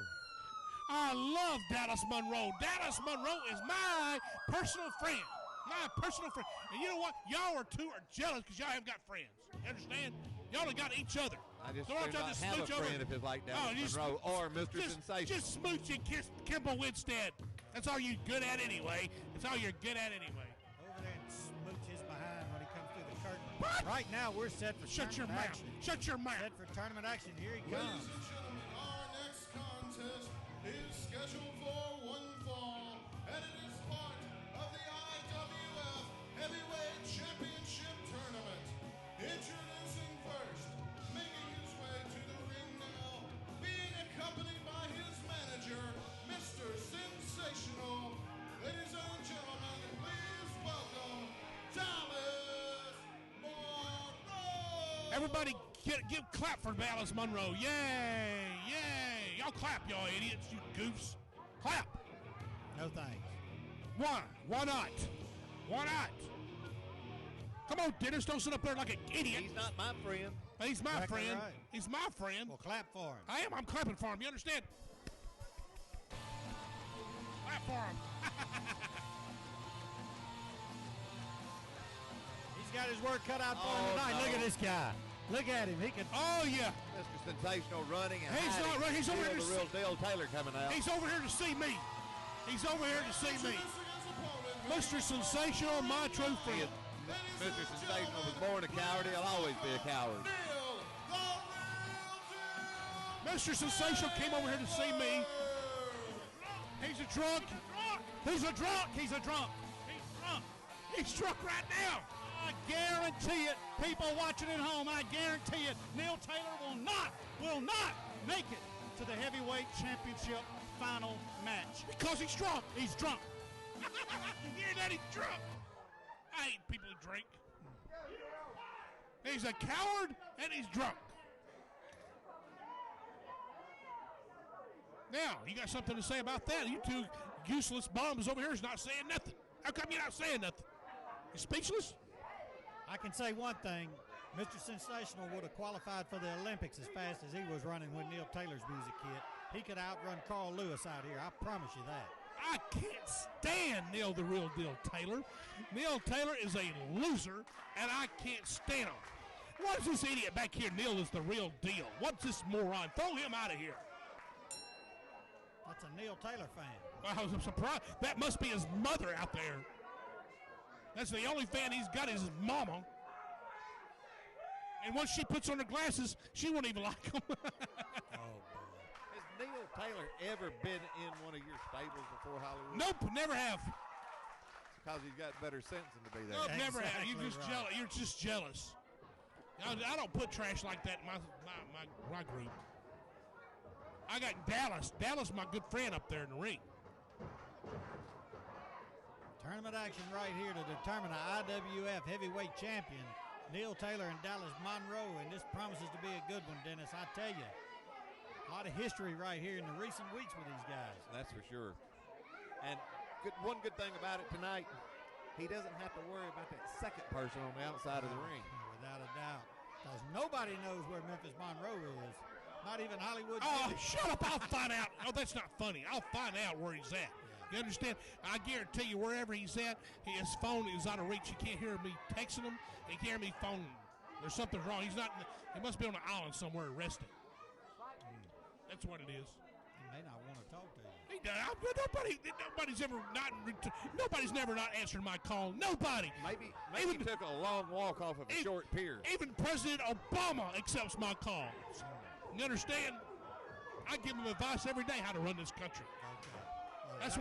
[SPEAKER 2] I love Dallas Monroe. Dallas Monroe is my personal friend. My personal friend. And you know what? Y'all are jealous because y'all haven't got friends. You understand? Y'all have got each other.
[SPEAKER 5] I just
[SPEAKER 2] So
[SPEAKER 5] do
[SPEAKER 2] why don't y'all
[SPEAKER 5] not
[SPEAKER 2] just
[SPEAKER 5] have a
[SPEAKER 2] smooch over?
[SPEAKER 5] friend if it's like Dallas
[SPEAKER 2] just-
[SPEAKER 5] Monroe or Mr. Sensational.
[SPEAKER 2] Just smooch and kiss Kimball Winstead. That's all you're good at anyway. That's all you're good at anyway.
[SPEAKER 3] Over there and smooch his behind when he comes through the curtain. Right now, we're set for
[SPEAKER 2] Shut your
[SPEAKER 3] tournament
[SPEAKER 2] mouth.
[SPEAKER 3] action.
[SPEAKER 2] Shut your mouth.
[SPEAKER 3] Set for tournament action. Here he
[SPEAKER 6] Ladies
[SPEAKER 3] comes.
[SPEAKER 6] and gentlemen, our next contest is scheduled for one fall, and it is part of the IWF Heavyweight Championship Tournament. Introducing first, making his way to the ring now, being accompanied by his manager, Mr. Sensational. Ladies and gentlemen, please welcome
[SPEAKER 2] Everybody give clap for Dallas Monroe. Yay, yay. Y'all clap, y'all idiots, you goofs. Clap.
[SPEAKER 3] No thanks.
[SPEAKER 2] Why? Why not? Why not? Come on, Dennis, don't sit up there like an idiot.
[SPEAKER 5] He's not my friend.
[SPEAKER 2] He's my
[SPEAKER 3] Exactly
[SPEAKER 2] friend.
[SPEAKER 3] right.
[SPEAKER 2] He's my friend.
[SPEAKER 3] Well, clap for him.
[SPEAKER 2] I am. I'm clapping for him. You understand? Clap for him.
[SPEAKER 3] He's got his work cut out for him
[SPEAKER 5] Oh,
[SPEAKER 3] tonight.
[SPEAKER 5] no.
[SPEAKER 3] Look at this guy. Look at him. He can.
[SPEAKER 2] Oh, yeah.
[SPEAKER 5] Mr. Sensational running and
[SPEAKER 2] He's
[SPEAKER 5] hiding.
[SPEAKER 2] not right. He's over
[SPEAKER 5] Still
[SPEAKER 2] here to
[SPEAKER 5] the real Dale Taylor coming out.
[SPEAKER 2] He's over here to see me. He's over here to see me. Mr. Sensational, my true friend.
[SPEAKER 5] Mr. Sensational was born a coward. He'll always be a coward.
[SPEAKER 2] Mr. Sensational came over here to see me. He's a drunk. He's a drunk. He's a drunk. He's drunk. He's drunk right now.
[SPEAKER 3] I guarantee it. People watching at home, I guarantee it. Neil Taylor will not make it to the heavyweight championship final match.
[SPEAKER 2] Because he's drunk.
[SPEAKER 3] He's drunk.
[SPEAKER 2] You hear that? He's drunk. I hate people who drink. He's a coward and he's drunk. Now, you got something to say about that? You two useless bums over here is not saying nothing. How come you're not saying nothing? You speechless?
[SPEAKER 3] I can say one thing. Mr. Sensational would have qualified for the Olympics as fast as he was running when Neil Taylor's music hit. He could outrun Carl Lewis out here. I promise you that.
[SPEAKER 2] I can't stand Neil the Real Deal Taylor. Neil Taylor is a loser, and I can't stand him. What is this idiot back here? Neil is the real deal. What's this moron? Throw him out of here.
[SPEAKER 3] That's a Neil Taylor fan.
[SPEAKER 2] Well, I'm surprised. That must be his mother out there. That's the only fan he's got is his mama. And once she puts on her glasses, she won't even like him.
[SPEAKER 3] Oh, boy.
[SPEAKER 5] Has Neil Taylor ever been in one of your stables before Hollywood?
[SPEAKER 2] Nope, never have.
[SPEAKER 5] Because he's got better sense than to be there.
[SPEAKER 2] Nope, never have.
[SPEAKER 3] Exactly
[SPEAKER 2] You're just
[SPEAKER 3] right.
[SPEAKER 2] jealous. You're just jealous. I don't put trash like that in my group. I got Dallas. Dallas, my good friend up there in the ring.
[SPEAKER 3] Tournament action right here to determine the IWF heavyweight champion, Neil Taylor and Dallas Monroe, and this promises to be a good one, Dennis. I tell you, a lot of history right here in the recent weeks with these guys.
[SPEAKER 5] That's for sure. And one good thing about it tonight, he doesn't have to worry about that second person on the outside of the ring.
[SPEAKER 3] Without a doubt. Because nobody knows where Memphis Monroe is. Not even Hollywood.
[SPEAKER 2] Oh,
[SPEAKER 3] Jimmy.
[SPEAKER 2] shut up. I'll find out. Oh, that's not funny. I'll find out where he's at. You understand? I guarantee you, wherever he's at, his phone is out of reach. You can't hear me texting him. You can't hear me phoning him. There's something wrong. He's not. He must be on an island somewhere resting. That's what it is.
[SPEAKER 3] He may not want to talk to you.
[SPEAKER 2] He does. Nobody's ever not. Nobody's never not answered my call. Nobody.
[SPEAKER 5] Maybe he took a long walk off of a short pier.
[SPEAKER 2] Even President Obama accepts my calls. You understand? I give him advice every day how to run this country. That's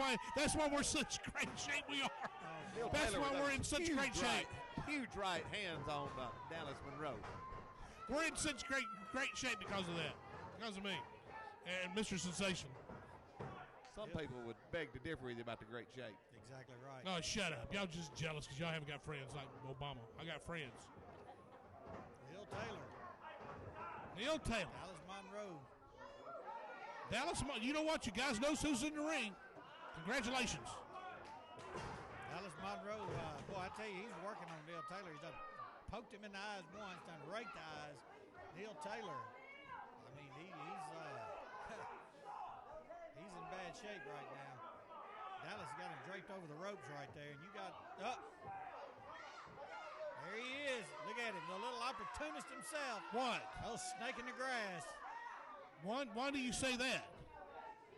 [SPEAKER 2] why we're in such great shape we are.
[SPEAKER 5] Neil
[SPEAKER 2] That's
[SPEAKER 5] Taylor
[SPEAKER 2] why
[SPEAKER 5] with
[SPEAKER 2] we're
[SPEAKER 5] those
[SPEAKER 2] in such
[SPEAKER 5] huge
[SPEAKER 2] great shape.
[SPEAKER 5] Huge right hands on Dallas Monroe.
[SPEAKER 2] We're in such great shape because of that. Because of me. And Mr. Sensation.
[SPEAKER 5] Some people would beg to differ with you about the great shape.
[SPEAKER 3] Exactly right.
[SPEAKER 2] No, shut up. Y'all just jealous because y'all haven't got friends like Obama. I got friends.
[SPEAKER 3] Neil Taylor.
[SPEAKER 2] Neil Taylor.
[SPEAKER 3] Dallas Monroe.
[SPEAKER 2] You know what? You guys know who's in the ring. Congratulations.
[SPEAKER 3] Dallas Monroe, boy, I tell you, he's working on Neil Taylor. He's done poked him in the eyes once, done raked the eyes. Neil Taylor, I mean, he's he's in bad shape right now. Dallas got him draped over the ropes right there, and you got there he is. Look at him, the little opportunist himself.
[SPEAKER 2] What?
[SPEAKER 3] Oh, snake in the grass.
[SPEAKER 2] Why do you say that?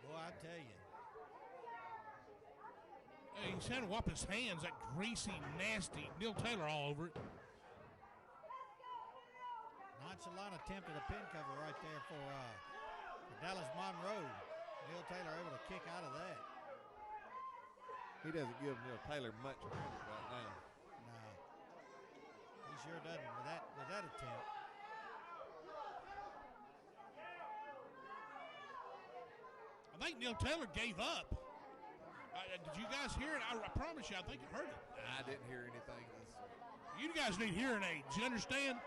[SPEAKER 3] Boy, I tell you.
[SPEAKER 2] Hey, he's had to wipe his hands, that greasy, nasty Neil Taylor all over it.
[SPEAKER 3] Nonchalant attempt at a pin cover right there for Dallas Monroe. Neil Taylor able to kick out of that.
[SPEAKER 5] He doesn't give Neil Taylor much credit right now.
[SPEAKER 3] No, he sure doesn't with that attempt.
[SPEAKER 2] I think Neil Taylor gave up. Did you guys hear it? I promise you, I think you heard it.
[SPEAKER 5] I didn't hear anything.
[SPEAKER 2] You guys need hearing aids. You understand?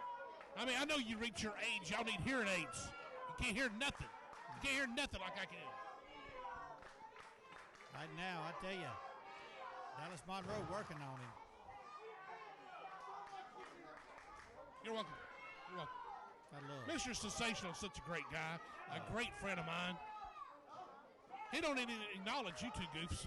[SPEAKER 2] I mean, I know you reach your age. Y'all need hearing aids. You can't hear nothing. You can't hear nothing like I can.
[SPEAKER 3] Right now, I tell you, Dallas Monroe working on him.
[SPEAKER 2] You're welcome. You're welcome.
[SPEAKER 3] I love
[SPEAKER 2] Mr. Sensational is such a great guy, a great friend of mine. He don't even acknowledge you two goofs.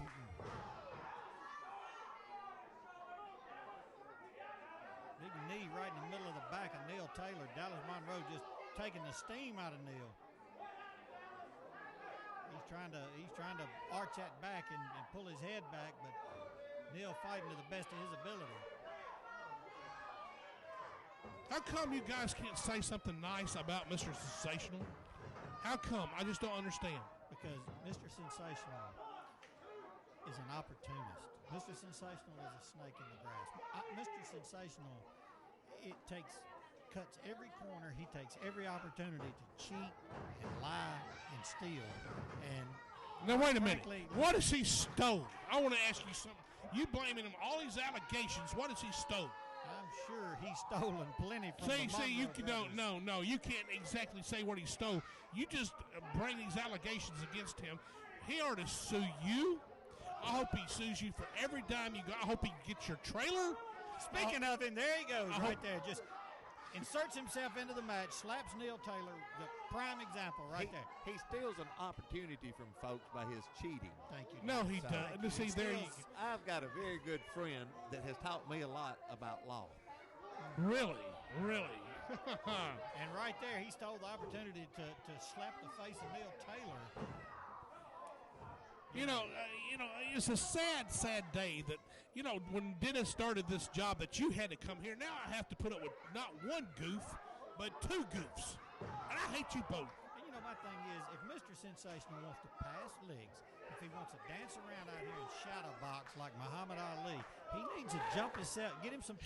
[SPEAKER 3] Big knee right in the middle of the back of Neil Taylor. Dallas Monroe just taking the steam out of Neil. He's trying to arch that back and pull his head back, but Neil fighting to the best of his ability.
[SPEAKER 2] How come you guys can't say something nice about Mr. Sensational? How come? I just don't understand.
[SPEAKER 3] Because Mr. Sensational is an opportunist. Mr. Sensational is a snake in the grass. Mr. Sensational, cuts every corner. He takes every opportunity to cheat and lie and steal. And
[SPEAKER 2] now wait a minute. What has he stole? I want to ask you something. You blaming him all these allegations. What has he stole?
[SPEAKER 3] I'm sure he's stolen plenty from the
[SPEAKER 2] you
[SPEAKER 3] Monroe brothers.
[SPEAKER 2] no. You can't exactly say what he stole. You just bring these allegations against him. He ought to sue you. I hope he sues you for every dime you got. I hope he gets your trailer.
[SPEAKER 3] Speaking of him, there he goes right there. Just inserts himself into the match, slaps Neil Taylor, the prime example right there.
[SPEAKER 5] He steals an opportunity from folks by his cheating.
[SPEAKER 3] Thank you.
[SPEAKER 2] No, he doesn't. See, there you go.
[SPEAKER 5] I've got a very good friend that has taught me a lot about law.
[SPEAKER 2] Really?
[SPEAKER 3] And right there, he stole the opportunity to slap the face of Neil Taylor.
[SPEAKER 2] You know, it's a sad, sad day that, when Dennis started this job that you had to come here. Now I have to put up with not one goof, but two goofs. And I hate you both.
[SPEAKER 3] And my thing is, if Mr. Sensational wants to pass legs, if he wants to dance around out here and shadow box like Muhammad Ali, he needs to jump himself, get him some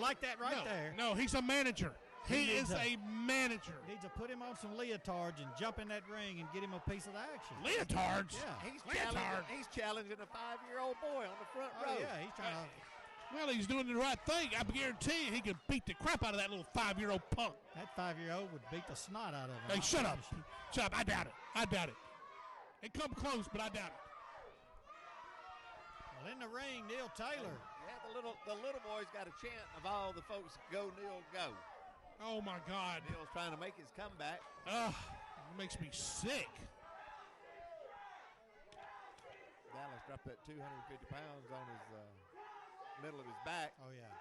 [SPEAKER 3] like that right there.
[SPEAKER 2] No, he's a manager. He is a manager.
[SPEAKER 3] Needs to put him on some leotards and jump in that ring and get him a piece of the action.
[SPEAKER 2] Leotards?
[SPEAKER 3] Yeah.
[SPEAKER 5] He's challenging a 5-year-old boy on the front row.
[SPEAKER 3] Yeah, he's trying to.
[SPEAKER 2] Well, he's doing the right thing. I guarantee you he can beat the crap out of that little 5-year-old punk.
[SPEAKER 3] That 5-year-old would beat the snot out of him.
[SPEAKER 2] Hey, shut up. Shut up. I doubt it. It come close, but I doubt it.
[SPEAKER 3] Well, in the ring, Neil Taylor.
[SPEAKER 5] Yeah, the little boy's got a chant of all the folks, go, Neil, go.
[SPEAKER 2] Oh, my God.
[SPEAKER 5] Neil's trying to make his comeback.
[SPEAKER 2] It makes me sick.
[SPEAKER 5] Dallas dropped that 250 pounds on his middle of his back.
[SPEAKER 3] Oh, yeah.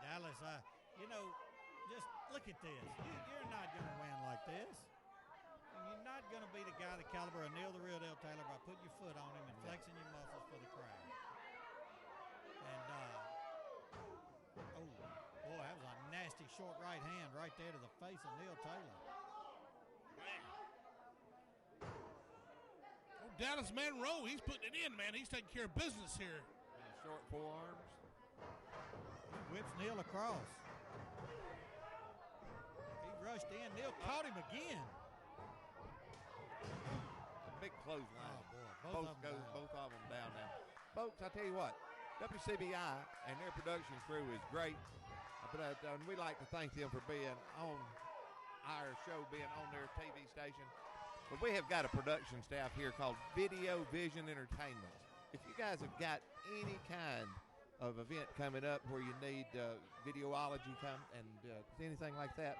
[SPEAKER 3] Dallas, just look at this. You're not going to win like this. And you're not going to be the guy the caliber of Neil the Real Deal Taylor by putting your foot on him and flexing your muscles for the crowd. And, boy, that was a nasty short right hand right there to the face of Neil Taylor.
[SPEAKER 2] Oh, Dallas Monroe, he's putting it in, man. He's taking care of business here.
[SPEAKER 5] Short forearms.
[SPEAKER 3] Whips Neil across. He rushed in. Neil caught him again.
[SPEAKER 5] A big clothesline.
[SPEAKER 3] Oh, boy.
[SPEAKER 5] Both of them down now. Folks, I tell you what, WCBI and their production crew is great. But we like to thank them for being on our show, being on their TV station. But we have got a production staff here called Video Vision Entertainment. If you guys have got any kind of event coming up where you need videology and anything like that,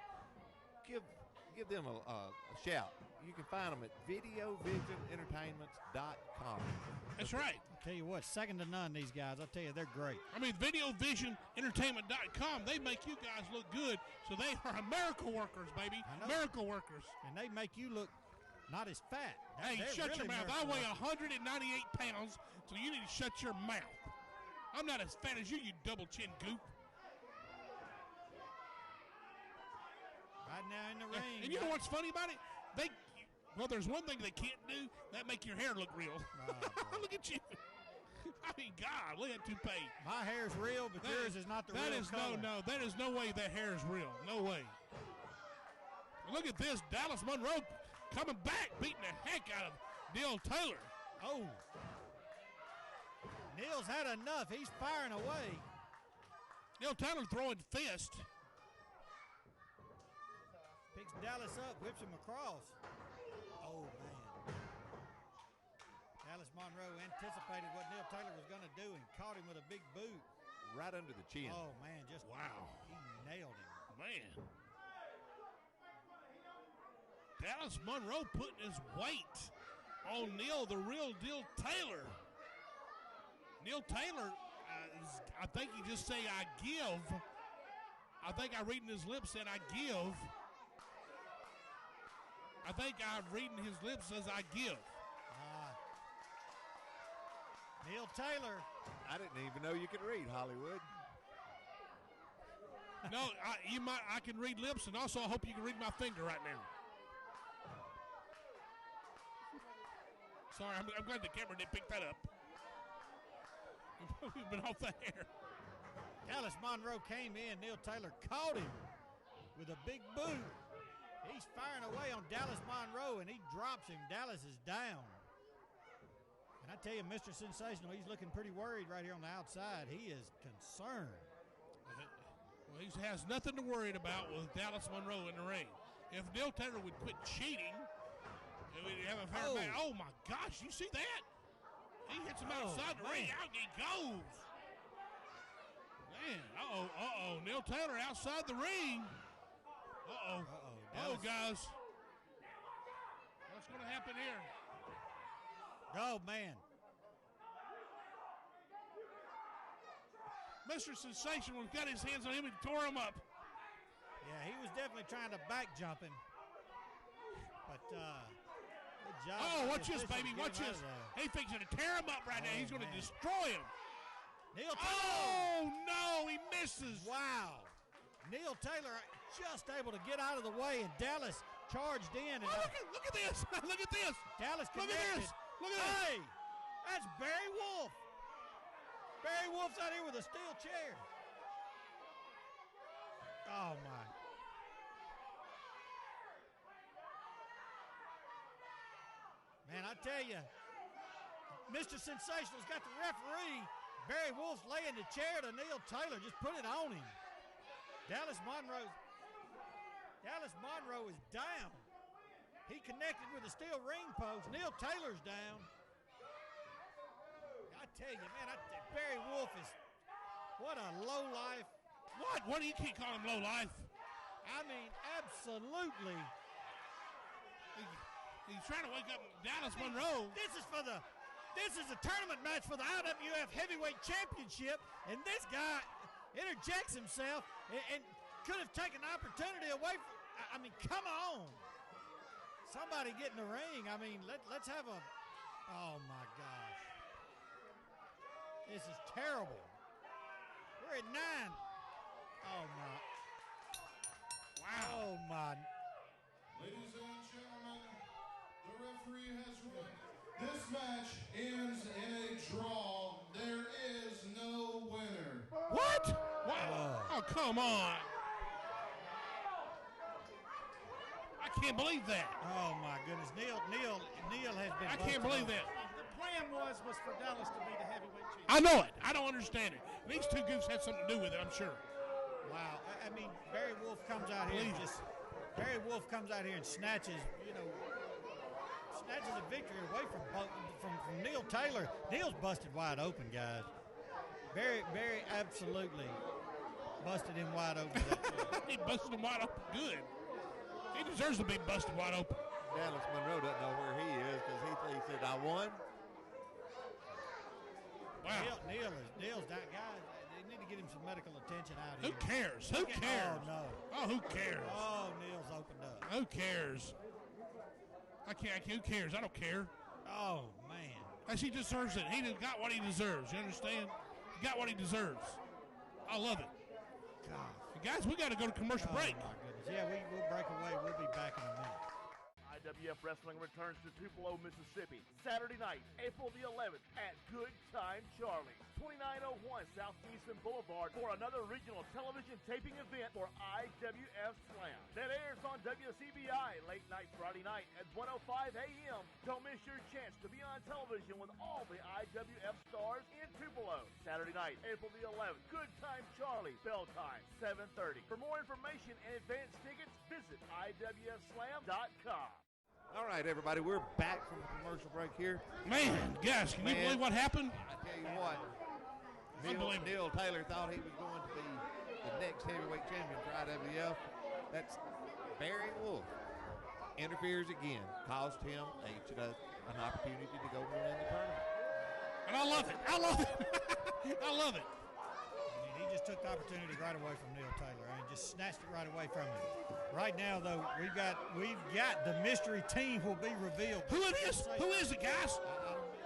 [SPEAKER 5] give them a shout. You can find them at videovisionentertainments.com.
[SPEAKER 2] That's right.
[SPEAKER 3] I'll tell you what, second to none, these guys. I'll tell you, they're great.
[SPEAKER 2] I mean, videovisionentertainment.com, they make you guys look good, so they are miracle workers, baby. Miracle workers.
[SPEAKER 3] And they make you look not as fat.
[SPEAKER 2] Hey, shut
[SPEAKER 3] really
[SPEAKER 2] your mouth. I weigh 198 pounds, so you need to shut your mouth. I'm not as fat as you double-chin goop.
[SPEAKER 3] Right now in the ring.
[SPEAKER 2] And you know what's funny about it? There's one thing they can't do. That make your hair look real. Oh, look at you. I mean, God, look at that toupee.
[SPEAKER 3] My hair's real, but yours is not the real color.
[SPEAKER 2] That is no way that hair is real. No way. Look at this. Dallas Monroe coming back, beating the heck out of Neil Taylor.
[SPEAKER 3] Oh. Neil's had enough. He's firing away.
[SPEAKER 2] Neil Taylor throwing fist.
[SPEAKER 3] Picks Dallas up, whips him across. Oh, man. Dallas Monroe anticipated what Neil Taylor was going to do and caught him with a big boot.
[SPEAKER 5] Right under the chin.
[SPEAKER 3] Oh, man, just
[SPEAKER 2] wow.
[SPEAKER 3] He nailed him.
[SPEAKER 2] Man. Dallas Monroe putting his weight on Neil, the real deal Taylor. Neil Taylor, I think he just say, I give. I think I reading his lips said, I give. I think I'm reading his lips says, I give.
[SPEAKER 3] Neil Taylor.
[SPEAKER 5] I didn't even know you could read, Hollywood.
[SPEAKER 2] No, I can read lips, and also I hope you can read my finger right now. Sorry, I'm glad the camera didn't pick that up. We've been off the air.
[SPEAKER 3] Dallas Monroe came in. Neil Taylor caught him with a big boot. He's firing away on Dallas Monroe, and he drops him. Dallas is down. And I tell you, Mr. Sensational, he's looking pretty worried right here on the outside. He is concerned.
[SPEAKER 2] Well, he has nothing to worry about with Dallas Monroe in the ring. If Neil Taylor would quit cheating, we'd have a fair match. Oh, my gosh, you see that? He hits him outside the ring. Out he goes. Man, uh-oh. Neil Taylor outside the ring. Uh-oh, guys. What's going to happen here?
[SPEAKER 3] Oh, man.
[SPEAKER 2] Mr. Sensational got his hands on him and tore him up.
[SPEAKER 3] Yeah, he was definitely trying to back jump him. But, good job.
[SPEAKER 2] Oh, watch this, baby. Watch this. He's fixing to tear him up right now. He's going to destroy him.
[SPEAKER 3] Neil Taylor.
[SPEAKER 2] Oh, no. He misses.
[SPEAKER 3] Wow. Neil Taylor just able to get out of the way, and Dallas charged in. And
[SPEAKER 2] look at this. Look at this.
[SPEAKER 3] Dallas connected.
[SPEAKER 2] Look at this. Look at this.
[SPEAKER 3] Hey, that's Barry Wolf. Barry Wolf's out here with a steel chair. Oh, my. Man, I tell you, Mr. Sensational's got the referee. Barry Wolf's laying the chair to Neil Taylor. Just put it on him. Dallas Monroe is down. He connected with a steel ring post. Neil Taylor's down. I tell you, man, Barry Wolf is, what a low life.
[SPEAKER 2] What do you keep calling him low life?
[SPEAKER 3] I mean, absolutely.
[SPEAKER 2] He's trying to wake up Dallas Monroe.
[SPEAKER 3] This is a tournament match for the IWF Heavyweight Championship, and this guy interjects himself and could have taken the opportunity away from, I mean, come on. Somebody get in the ring. I mean, let's have a, oh my gosh. This is terrible. We're at 9. Oh my.
[SPEAKER 2] Wow.
[SPEAKER 3] Oh my.
[SPEAKER 6] Ladies and gentlemen, the referee has ruled this match ends in a draw. There is no winner.
[SPEAKER 2] What? Oh, come on. I can't believe that.
[SPEAKER 3] Oh my goodness. Neil has been.
[SPEAKER 2] I can't believe that.
[SPEAKER 9] The plan was for Dallas to be the heavyweight champion.
[SPEAKER 2] I know it. I don't understand it. These two goofs had something to do with it, I'm sure.
[SPEAKER 3] Wow. I mean, Barry Wolf comes out here and snatches a victory away from Neil Taylor. Neil's busted wide open, guys. Barry absolutely busted him wide open.
[SPEAKER 2] He busted him wide open good. He deserves to be busted wide open.
[SPEAKER 5] Dallas Monroe doesn't know where he is because he said, I won.
[SPEAKER 2] Wow.
[SPEAKER 3] Neil's that guy. They need to get him some medical attention out here.
[SPEAKER 2] Who cares? Who cares?
[SPEAKER 3] Oh, no.
[SPEAKER 2] Oh, who cares?
[SPEAKER 3] Oh, Neil's opened up.
[SPEAKER 2] Who cares? Who cares? I don't care.
[SPEAKER 3] Oh, man.
[SPEAKER 2] As he deserves it. He got what he deserves. You understand? He got what he deserves. I love it.
[SPEAKER 3] God.
[SPEAKER 2] Guys, we got to go to commercial break.
[SPEAKER 3] Oh, my goodness. Yeah, we'll break away. We'll be back in a minute.
[SPEAKER 7] IWF Wrestling returns to Tupelo, Mississippi, Saturday night, April the 11th at Good Time Charlie, 2901 Southeastern Boulevard for another regional television taping event for IWF Slam that airs on WCBI late night Friday night at 1:05 a.m. Don't miss your chance to be on television with all the IWF stars in Tupelo. Saturday night, April the 11th, Good Time Charlie, bell time, 7:30. For more information and advance tickets, visit IWFSlam.com.
[SPEAKER 5] All right, everybody, we're back from the commercial break here.
[SPEAKER 2] Man, guys, can you believe what happened?
[SPEAKER 5] I tell you what, Neil Taylor thought he was going to be the next heavyweight champion for IWF. That's Barry Wolf. Interferes again, cost him an opportunity to go win the tournament.
[SPEAKER 2] And I love it. I love it. I love it.
[SPEAKER 3] I mean, he just took the opportunity right away from Neil Taylor. I mean, just snatched it right away from him. Right now, though, we've got the mystery team will be revealed.
[SPEAKER 2] Who it is? Who is it, guys?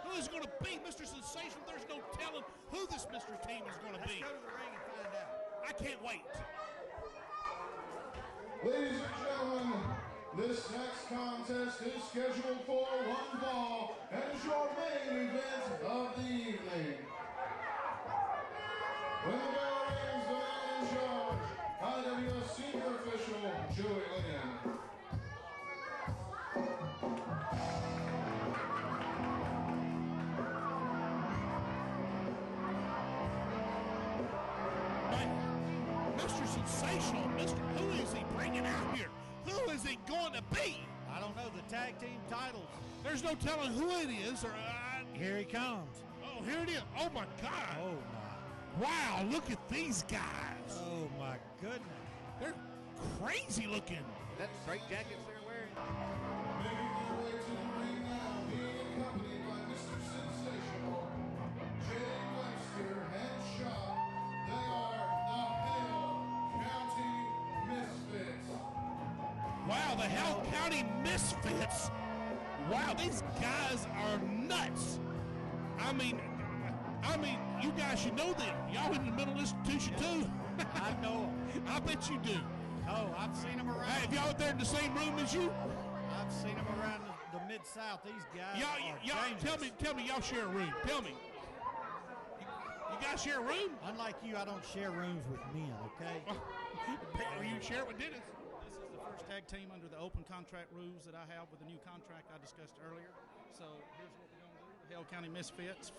[SPEAKER 2] Who is going to be Mr. Sensational? There's no telling who this mystery team is going to be.
[SPEAKER 3] Let's go to the ring and find out.
[SPEAKER 2] I can't wait.
[SPEAKER 6] Ladies and gentlemen, this next contest is scheduled for one fall and is your main event of the evening. When the bell rings, the man in charge, IWF Senior Official Joey Lynn.
[SPEAKER 2] Mr. Sensational, who is he bringing out here? Who is he going to be?
[SPEAKER 3] I don't know, the tag team titles.
[SPEAKER 2] There's no telling who it is.
[SPEAKER 3] Here he comes.
[SPEAKER 2] Oh, here it is. Oh, my God.
[SPEAKER 3] Oh, my.
[SPEAKER 2] Wow, look at these guys.
[SPEAKER 3] Oh, my goodness.
[SPEAKER 2] They're crazy looking.
[SPEAKER 5] That straight jackets they're wearing.
[SPEAKER 6] Making their way to the ring now, being accompanied by Mr. Sensational, Jay Webster, and Shaw. They are the Hale County Misfits.
[SPEAKER 2] Wow, the Hale County Misfits. Wow, these guys are nuts. I mean, you guys should know them. Y'all in the mental institution too.
[SPEAKER 3] I know them.
[SPEAKER 2] I bet you do.
[SPEAKER 3] Oh, I've seen them around.
[SPEAKER 2] Hey, if y'all out there in the same room as you,
[SPEAKER 3] I've seen them around the Mid-South. These guys
[SPEAKER 2] y'all
[SPEAKER 3] dangerous.
[SPEAKER 2] tell me y'all share a room. Tell me. You guys share a room?
[SPEAKER 3] Unlike you, I don't share rooms with men, okay?
[SPEAKER 2] Or you share it with Dennis?
[SPEAKER 9] This is the first tag team under the open contract rules that I have with the new contract I discussed earlier. So here's what we're going to do. The Hale County Misfits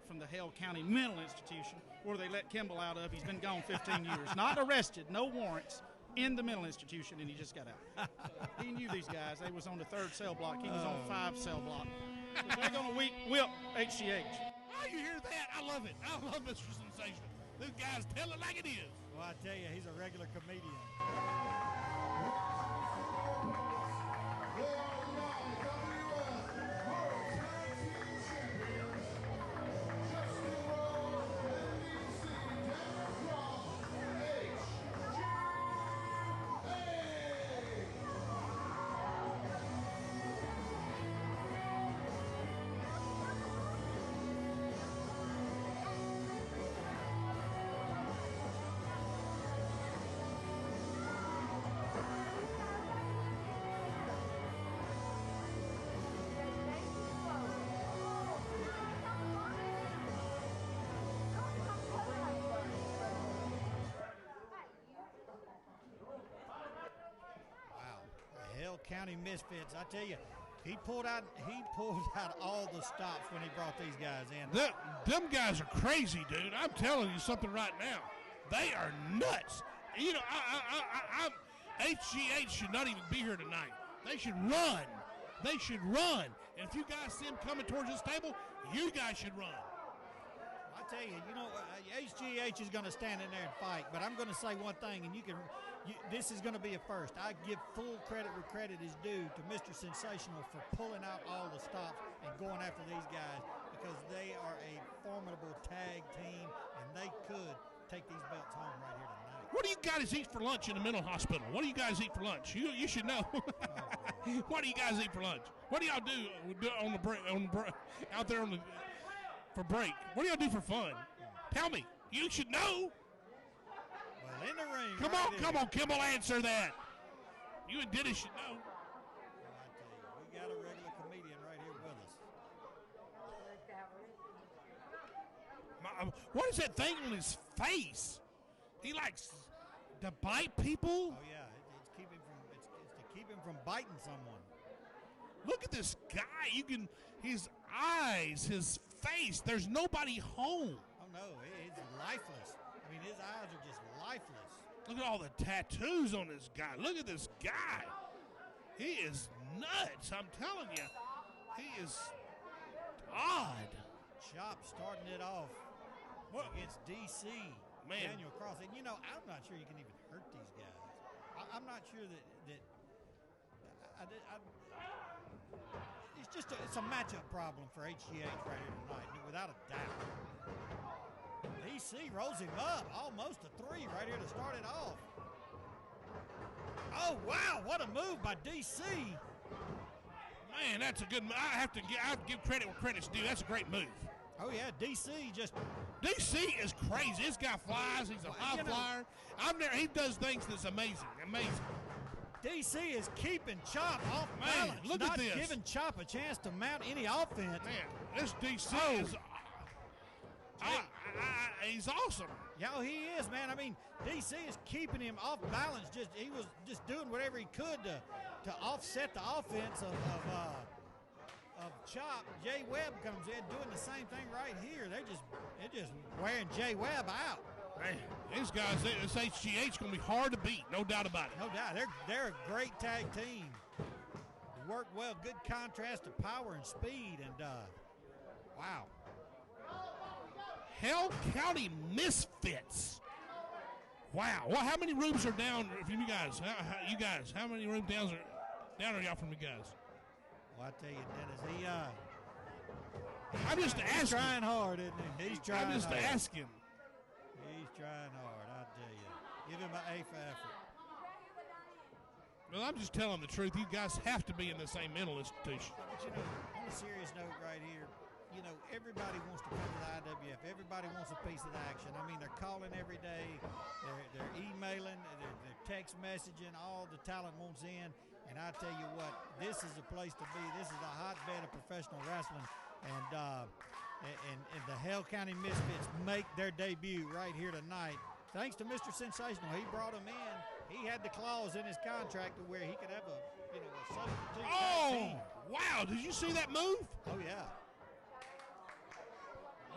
[SPEAKER 9] from the Hale County Mental Institution, where they let Kimball out of. He's been gone 15 years. Not arrested, no warrants, in the mental institution, and he just got out. So he knew these guys. They was on the 3rd cell block. He was on 5 cell block. So they're going to whip HGH.
[SPEAKER 2] Oh, you hear that? I love it. I love Mr. Sensational. This guy's tell it like it is.
[SPEAKER 3] Well, I tell you, he's a regular comedian.
[SPEAKER 6] They are the IWF World Tag Team Champions, Justin Rowe and DC Dennis Ross, HGA.
[SPEAKER 3] Hale County Misfits. I tell you, he pulled out all the stops when he brought these guys in.
[SPEAKER 2] Them guys are crazy, dude. I'm telling you something right now. They are nuts. You know, HGH should not even be here tonight. They should run. They should run. And if you guys see them coming towards this table, you guys should run.
[SPEAKER 3] I tell you, HGH is going to stand in there and fight, but I'm going to say one thing, and this is going to be a first. I give full credit where credit is due to Mr. Sensational for pulling out all the stops and going after these guys, because they are a formidable tag team, and they could take these belts home right here tonight.
[SPEAKER 2] What do you guys eat for lunch in the mental hospital? What do you guys eat for lunch? You should know. What do you guys eat for lunch? What do y'all do on the break? Out there for break? What do y'all do for fun? Tell me. You should know.
[SPEAKER 3] Well, in the ring.
[SPEAKER 2] Come on, Kimball, answer that. You and Dennis should know.
[SPEAKER 3] Well, I tell you, we got a regular comedian right here with us.
[SPEAKER 2] What is that thing on his face? He likes to bite people.
[SPEAKER 3] Oh yeah, it's to keep him from biting someone.
[SPEAKER 2] Look at this guy. His eyes, his face. There's nobody home.
[SPEAKER 3] Oh no, it's lifeless. I mean, his eyes are just lifeless.
[SPEAKER 2] Look at all the tattoos on this guy. Look at this guy. He is nuts. I'm telling you, he is odd.
[SPEAKER 3] Chop starting it off against DC.
[SPEAKER 2] Man.
[SPEAKER 3] Daniel Cross. And, I'm not sure you can even hurt these guys. I'm not sure that it's a matchup problem for HGH right here tonight, without a doubt. DC rolls him up, almost a 3 right here to start it off. Oh, wow, what a move by DC.
[SPEAKER 2] Man, that's a good move. I have to give credit where credit's due. That's a great move.
[SPEAKER 3] Oh, yeah, DC
[SPEAKER 2] is crazy. This guy flies. He's a high flyer. He does things that's amazing.
[SPEAKER 3] DC is keeping Chop off balance.
[SPEAKER 2] Look at this.
[SPEAKER 3] Not giving Chop a chance to mount any offense.
[SPEAKER 2] Man, this DC is... he's awesome.
[SPEAKER 3] Yeah, he is, man. I mean, DC is keeping him off balance. He was just doing whatever he could to offset the offense of Chop. Jay Webb comes in doing the same thing right here. They're just wearing Jay Webb out.
[SPEAKER 2] Man, these guys, this HGH going to be hard to beat, no doubt about it.
[SPEAKER 3] No doubt. They're a great tag team. They work well, good contrast of power and speed, and wow.
[SPEAKER 2] Hale County Misfits. Wow. Well, how many rooms are down from you guys? How many rooms down are y'all from you guys?
[SPEAKER 3] Well, I tell you, Dennis,
[SPEAKER 2] I'm just asking.
[SPEAKER 3] He's trying hard, isn't he? He's trying hard.
[SPEAKER 2] I'm just asking.
[SPEAKER 3] He's trying hard, I tell you. Give him an A for effort.
[SPEAKER 2] Well, I'm just telling the truth. You guys have to be in the same mental institution.
[SPEAKER 3] But, on a serious note right here, everybody wants to come to the IWF. Everybody wants a piece of the action. I mean, they're calling every day. They're emailing. They're text messaging. All the talent wants in. And I tell you what, this is a place to be. This is a hotbed of professional wrestling. And the Hale County Misfits make their debut right here tonight. Thanks to Mr. Sensational. He brought them in. He had the clause in his contract to where he could have a substitute team.
[SPEAKER 2] Wow. Did you see that move?
[SPEAKER 3] Oh, yeah.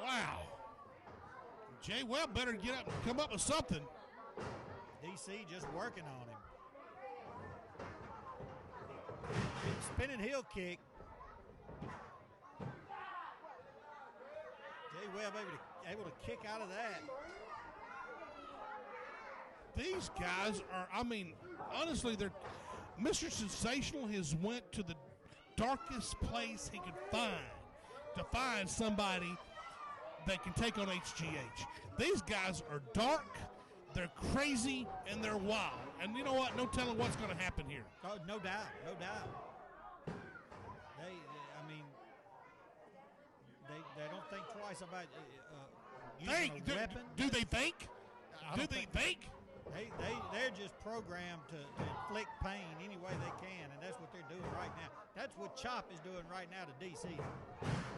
[SPEAKER 2] Wow. Jay Webb better get up and come up with something.
[SPEAKER 3] DC just working on him. Spinning heel kick. Jay Webb able to kick out of that.
[SPEAKER 2] These guys are, honestly, Mr. Sensational has went to the darkest place he could find to find somebody that can take on HGH. These guys are dark, they're crazy, and they're wild. And you know what? No telling what's going to happen here.
[SPEAKER 3] Oh, no doubt. They don't think twice about using a weapon.
[SPEAKER 2] Do they think?
[SPEAKER 3] They're just programmed to inflict pain any way they can, and that's what they're doing right now. That's what Chop is doing right now to DC.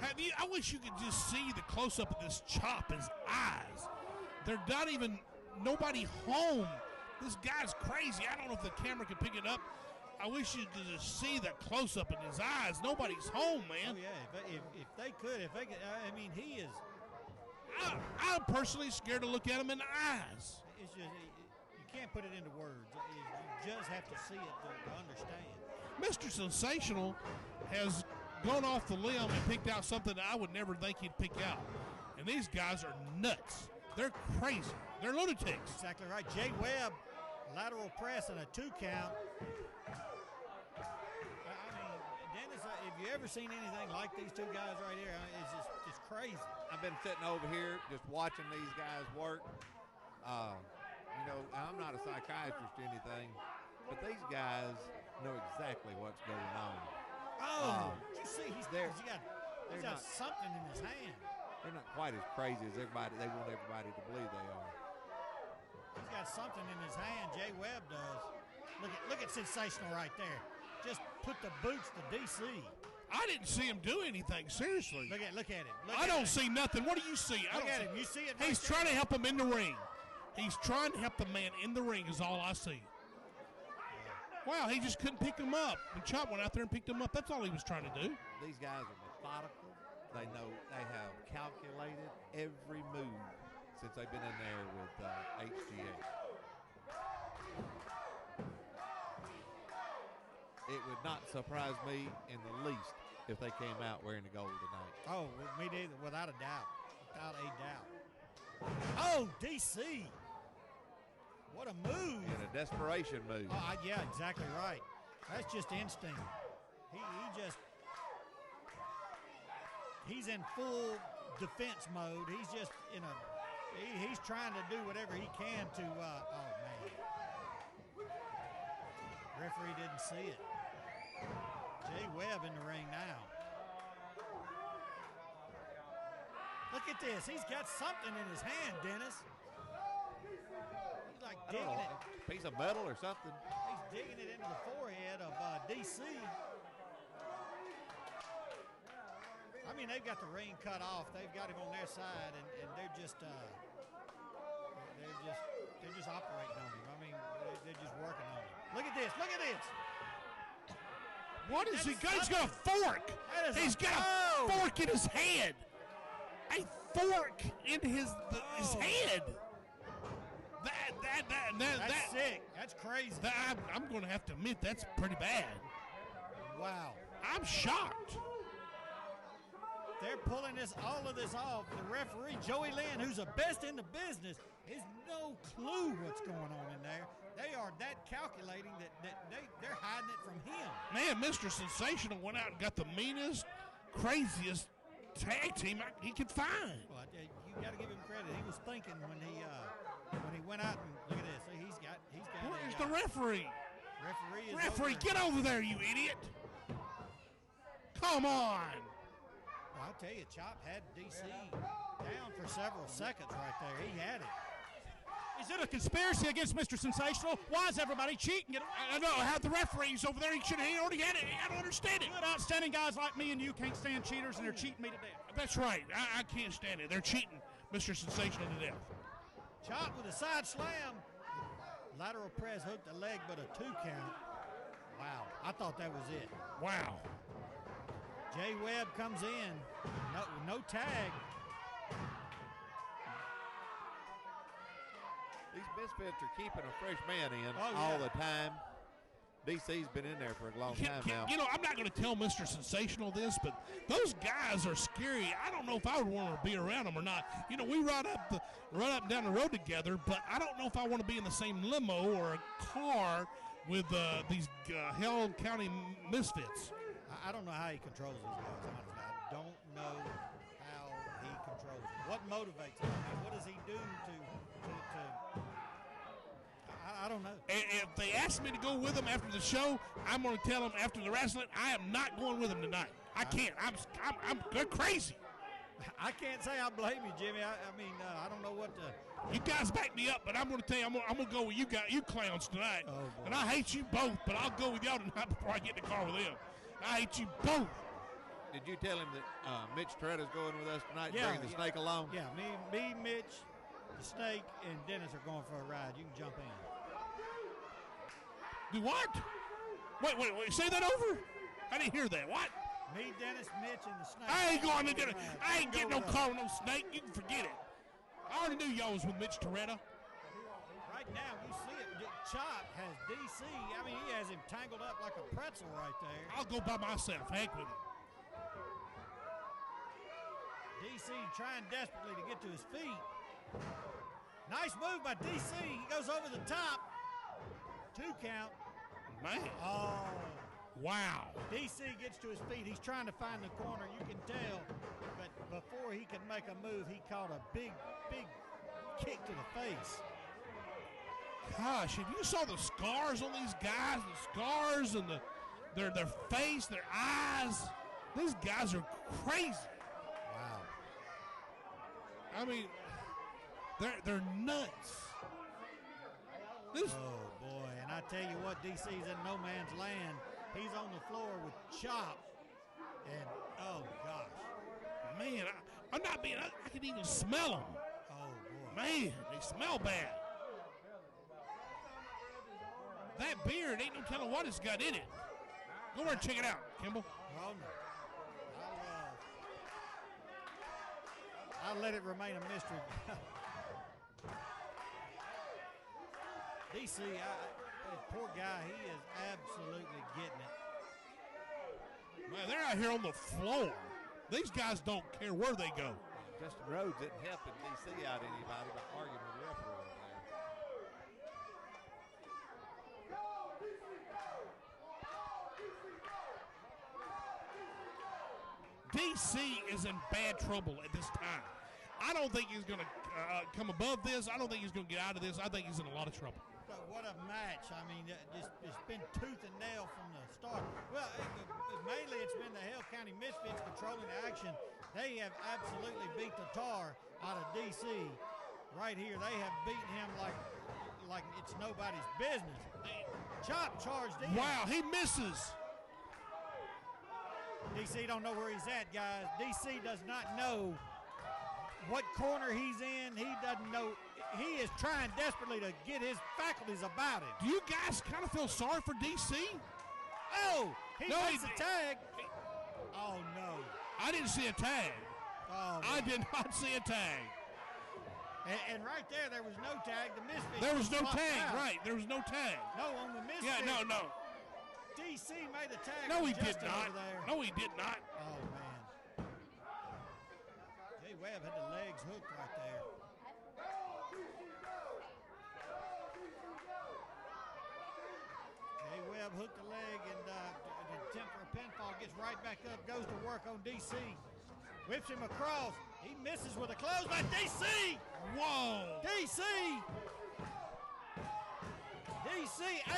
[SPEAKER 2] I wish you could just see the close-up of this Chop, his eyes. They're not even, nobody home. This guy's crazy. I don't know if the camera can pick it up. I wish you could just see the close-up in his eyes. Nobody's home, man.
[SPEAKER 3] Oh, yeah. If they could, he is.
[SPEAKER 2] I'm personally scared to look at him in the eyes.
[SPEAKER 3] It's just, you can't put it into words. You just have to see it to understand.
[SPEAKER 2] Mr. Sensational has gone off the limb and picked out something that I would never think he'd pick out. And these guys are nuts. They're crazy. They're lunatics.
[SPEAKER 3] Exactly right. Jay Webb, lateral press and a 2 count. Dennis, have you ever seen anything like these two guys right here? It's just crazy.
[SPEAKER 5] I've been sitting over here just watching these guys work. I'm not a psychiatrist or anything, but these guys know exactly what's going on.
[SPEAKER 3] You see, he's got something in his hand.
[SPEAKER 5] They're not quite as crazy as they want everybody to believe they are.
[SPEAKER 3] He's got something in his hand. Jay Webb does. Look at Sensational right there. Just put the boots to DC.
[SPEAKER 2] I didn't see him do anything. Seriously.
[SPEAKER 3] Look at him.
[SPEAKER 2] I don't see nothing. What do you see?
[SPEAKER 3] Look at him. You see it?
[SPEAKER 2] He's trying to help him in the ring. He's trying to help the man in the ring is all I see. Wow, he just couldn't pick him up. And Chop went out there and picked him up. That's all he was trying to do.
[SPEAKER 5] These guys are methodical. They know they have calculated every move since they've been in there with HGA. It would not surprise me in the least if they came out wearing the gold tonight.
[SPEAKER 3] Oh, me neither, without a doubt. Without a doubt. Oh, DC. What a move.
[SPEAKER 5] And a desperation move.
[SPEAKER 3] Oh, yeah, exactly right. That's just instinct. He's in full defense mode. He's just in he's trying to do whatever he can to, oh, man. Referee didn't see it. Jay Webb in the ring now. Look at this. He's got something in his hand, Dennis. He's like digging it.
[SPEAKER 5] A piece of metal or something.
[SPEAKER 3] He's digging it into the forehead of DC. I mean, they've got the ring cut off. They've got him on their side, and they're just operating on him. I mean, they're just working on him. Look at this. Look at this.
[SPEAKER 2] What is he got? He's got a fork. He's got a fork in his head. A fork in his head.
[SPEAKER 3] That's sick. That's crazy.
[SPEAKER 2] I'm going to have to admit that's pretty bad.
[SPEAKER 3] Wow.
[SPEAKER 2] I'm shocked.
[SPEAKER 3] They're pulling all of this off. The referee, Joey Lynn, who's the best in the business, has no clue what's going on in there. They are that calculating that they're hiding it from him.
[SPEAKER 2] Man, Mr. Sensational went out and got the meanest, craziest tag team he could find.
[SPEAKER 3] Well, you got to give him credit. He was thinking when he went out and look at this. See, he's got.
[SPEAKER 2] Where's the referee?
[SPEAKER 3] Referee,
[SPEAKER 2] get over there, you idiot! Come on.
[SPEAKER 3] Well, I'll tell you, Chop had DC down for several seconds right there. He had it.
[SPEAKER 9] Is it a conspiracy against Mr. Sensational? Why is everybody cheating?
[SPEAKER 2] I know. Have the referees over there. He already had it. I don't understand it.
[SPEAKER 9] Good, outstanding guys like me and you can't stand cheaters, and they're cheating me to death.
[SPEAKER 2] That's right. I can't stand it. They're cheating Mr. Sensational to death.
[SPEAKER 3] Chop with a side slam. Lateral press hooked the leg, but a 2 count. Wow. I thought that was it.
[SPEAKER 2] Wow.
[SPEAKER 3] Jay Webb comes in. No tag.
[SPEAKER 5] These Misfits are keeping a fresh man in all the time. DC's been in there for a long time now.
[SPEAKER 2] You know, I'm not going to tell Mr. Sensational this, but those guys are scary. I don't know if I would want to be around them or not. You know, we run up and down the road together, but I don't know if I want to be in the same limo or a car with these Hale County Misfits.
[SPEAKER 3] I don't know how he controls these guys, honestly. I don't know how he controls them. What motivates him? I mean, what does he do to I don't know.
[SPEAKER 2] If they ask me to go with them after the show, I'm going to tell them after the wrestling, I am not going with them tonight. I can't. I'm crazy.
[SPEAKER 3] I can't say I blame you, Jimmy. I mean, I don't know what to.
[SPEAKER 2] You guys back me up, but I'm going to tell you, I'm going to go with you guys, you clowns tonight.
[SPEAKER 3] Oh, boy.
[SPEAKER 2] And I hate you both, but I'll go with y'all tonight before I get in the car with them. I hate you both.
[SPEAKER 5] Did you tell him that Mitch Toretta's going with us tonight, bringing the snake along?
[SPEAKER 3] Yeah, me, Mitch, the snake, and Dennis are going for a ride. You can jump in.
[SPEAKER 2] Do what? Wait, say that over? I didn't hear that. What?
[SPEAKER 3] Me, Dennis, Mitch, and the snake.
[SPEAKER 2] I ain't going to dinner. I ain't getting no car with no snake. You can forget it. I already knew y'all was with Mitch Toretta.
[SPEAKER 3] Right now, you see it. Chop has DC. I mean, he has him tangled up like a pretzel right there.
[SPEAKER 2] I'll go by myself. Heck with it.
[SPEAKER 3] DC trying desperately to get to his feet. Nice move by DC. He goes over the top. 2 count.
[SPEAKER 2] Man.
[SPEAKER 3] Oh.
[SPEAKER 2] Wow.
[SPEAKER 3] DC gets to his feet. He's trying to find the corner. You can tell. But before he could make a move, he caught a big kick to the face.
[SPEAKER 2] Gosh, if you saw the scars on these guys, the scars and their face, their eyes, these guys are crazy.
[SPEAKER 3] Wow.
[SPEAKER 2] I mean, they're nuts.
[SPEAKER 3] Oh, boy. And I tell you what, DC's in no man's land. He's on the floor with Chop. And, oh, gosh.
[SPEAKER 2] Man, I'm not being, I can even smell them.
[SPEAKER 3] Oh, boy.
[SPEAKER 2] Man, they smell bad. That beard ain't no telling what it's got in it. Go over and check it out, Kimball.
[SPEAKER 3] Oh, no. I'll let it remain a mystery. DC, poor guy, he is absolutely getting it.
[SPEAKER 2] Man, they're out here on the floor. These guys don't care where they go.
[SPEAKER 5] Justin Rhodes didn't help in DC out anybody by arguing with the referee over
[SPEAKER 2] there. DC is in bad trouble at this time. I don't think he's going to come above this. I don't think he's going to get out of this. I think he's in a lot of trouble.
[SPEAKER 3] But what a match. I mean, it's been tooth and nail from the start. Well, mainly it's been the Hale County Misfits controlling the action. They have absolutely beat the tar out of DC. Right here, they have beaten him like it's nobody's business. Chop charged in.
[SPEAKER 2] Wow, he misses.
[SPEAKER 3] DC don't know where he's at, guys. DC does not know what corner he's in. He doesn't know. He is trying desperately to get his faculties about him.
[SPEAKER 2] Do you guys kind of feel sorry for DC?
[SPEAKER 3] Oh, he makes a tag. Oh, no.
[SPEAKER 2] I didn't see a tag.
[SPEAKER 3] Oh,
[SPEAKER 2] I did not see a tag.
[SPEAKER 3] And right there was no tag. The Misfits.
[SPEAKER 2] There was no tag,
[SPEAKER 3] out.
[SPEAKER 2] right. There was no tag.
[SPEAKER 3] No, on the Misfits.
[SPEAKER 2] Yeah, no.
[SPEAKER 3] DC made a tag.
[SPEAKER 2] No, he did
[SPEAKER 3] Justin
[SPEAKER 2] not.
[SPEAKER 3] Over there.
[SPEAKER 2] No, he did not.
[SPEAKER 3] Oh, man. Jay Webb had the legs hooked right there. Jay Webb hooked the leg and the attempt for a pinfall, gets right back up, goes to work on DC. Whips him across. He misses with a close by DC.
[SPEAKER 2] Whoa.
[SPEAKER 3] DC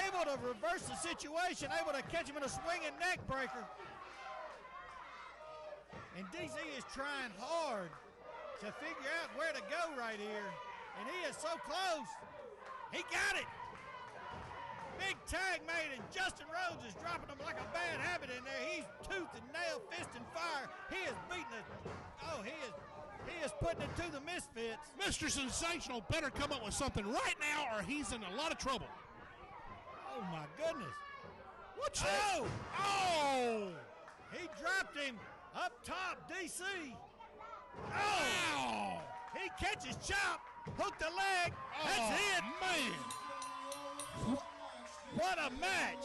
[SPEAKER 3] able to reverse the situation, able to catch him in a swinging neck breaker. And DC is trying hard to figure out where to go right here. And he is so close. He got it. Big tag made, and Justin Rhodes is dropping him like a bad habit in there. He's tooth and nail, fist and fire. He is beating it. Oh, he is putting it to the Misfits.
[SPEAKER 2] Mr. Sensational better come up with something right now or he's in a lot of trouble.
[SPEAKER 3] Oh, my goodness.
[SPEAKER 2] What's
[SPEAKER 3] Oh!
[SPEAKER 2] Oh!
[SPEAKER 3] He dropped him up top, DC. Oh!
[SPEAKER 2] Wow!
[SPEAKER 3] He catches Chop, hooked the leg. That's it.
[SPEAKER 2] Man!
[SPEAKER 3] What a match.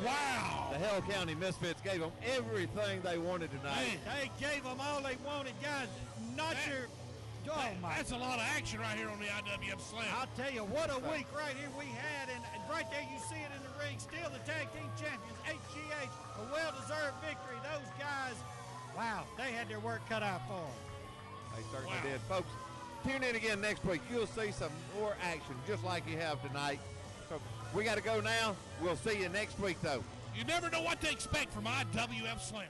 [SPEAKER 2] Wow!
[SPEAKER 5] The Hale County Misfits gave them everything they wanted tonight.
[SPEAKER 3] They gave them all they wanted, guys.
[SPEAKER 2] That's a lot of action right here on the IWF Slam.
[SPEAKER 3] I'll tell you, what a week right here we had. And right there you see it in the ring. Still the tag team champions, HGH. A well-deserved victory. Those guys, wow, they had their work cut out for them.
[SPEAKER 5] They certainly did. Folks, tune in again next week. You'll see some more action just like you have tonight. So we got to go now. We'll see you next week, though.
[SPEAKER 2] You never know what to expect from IWF Slam.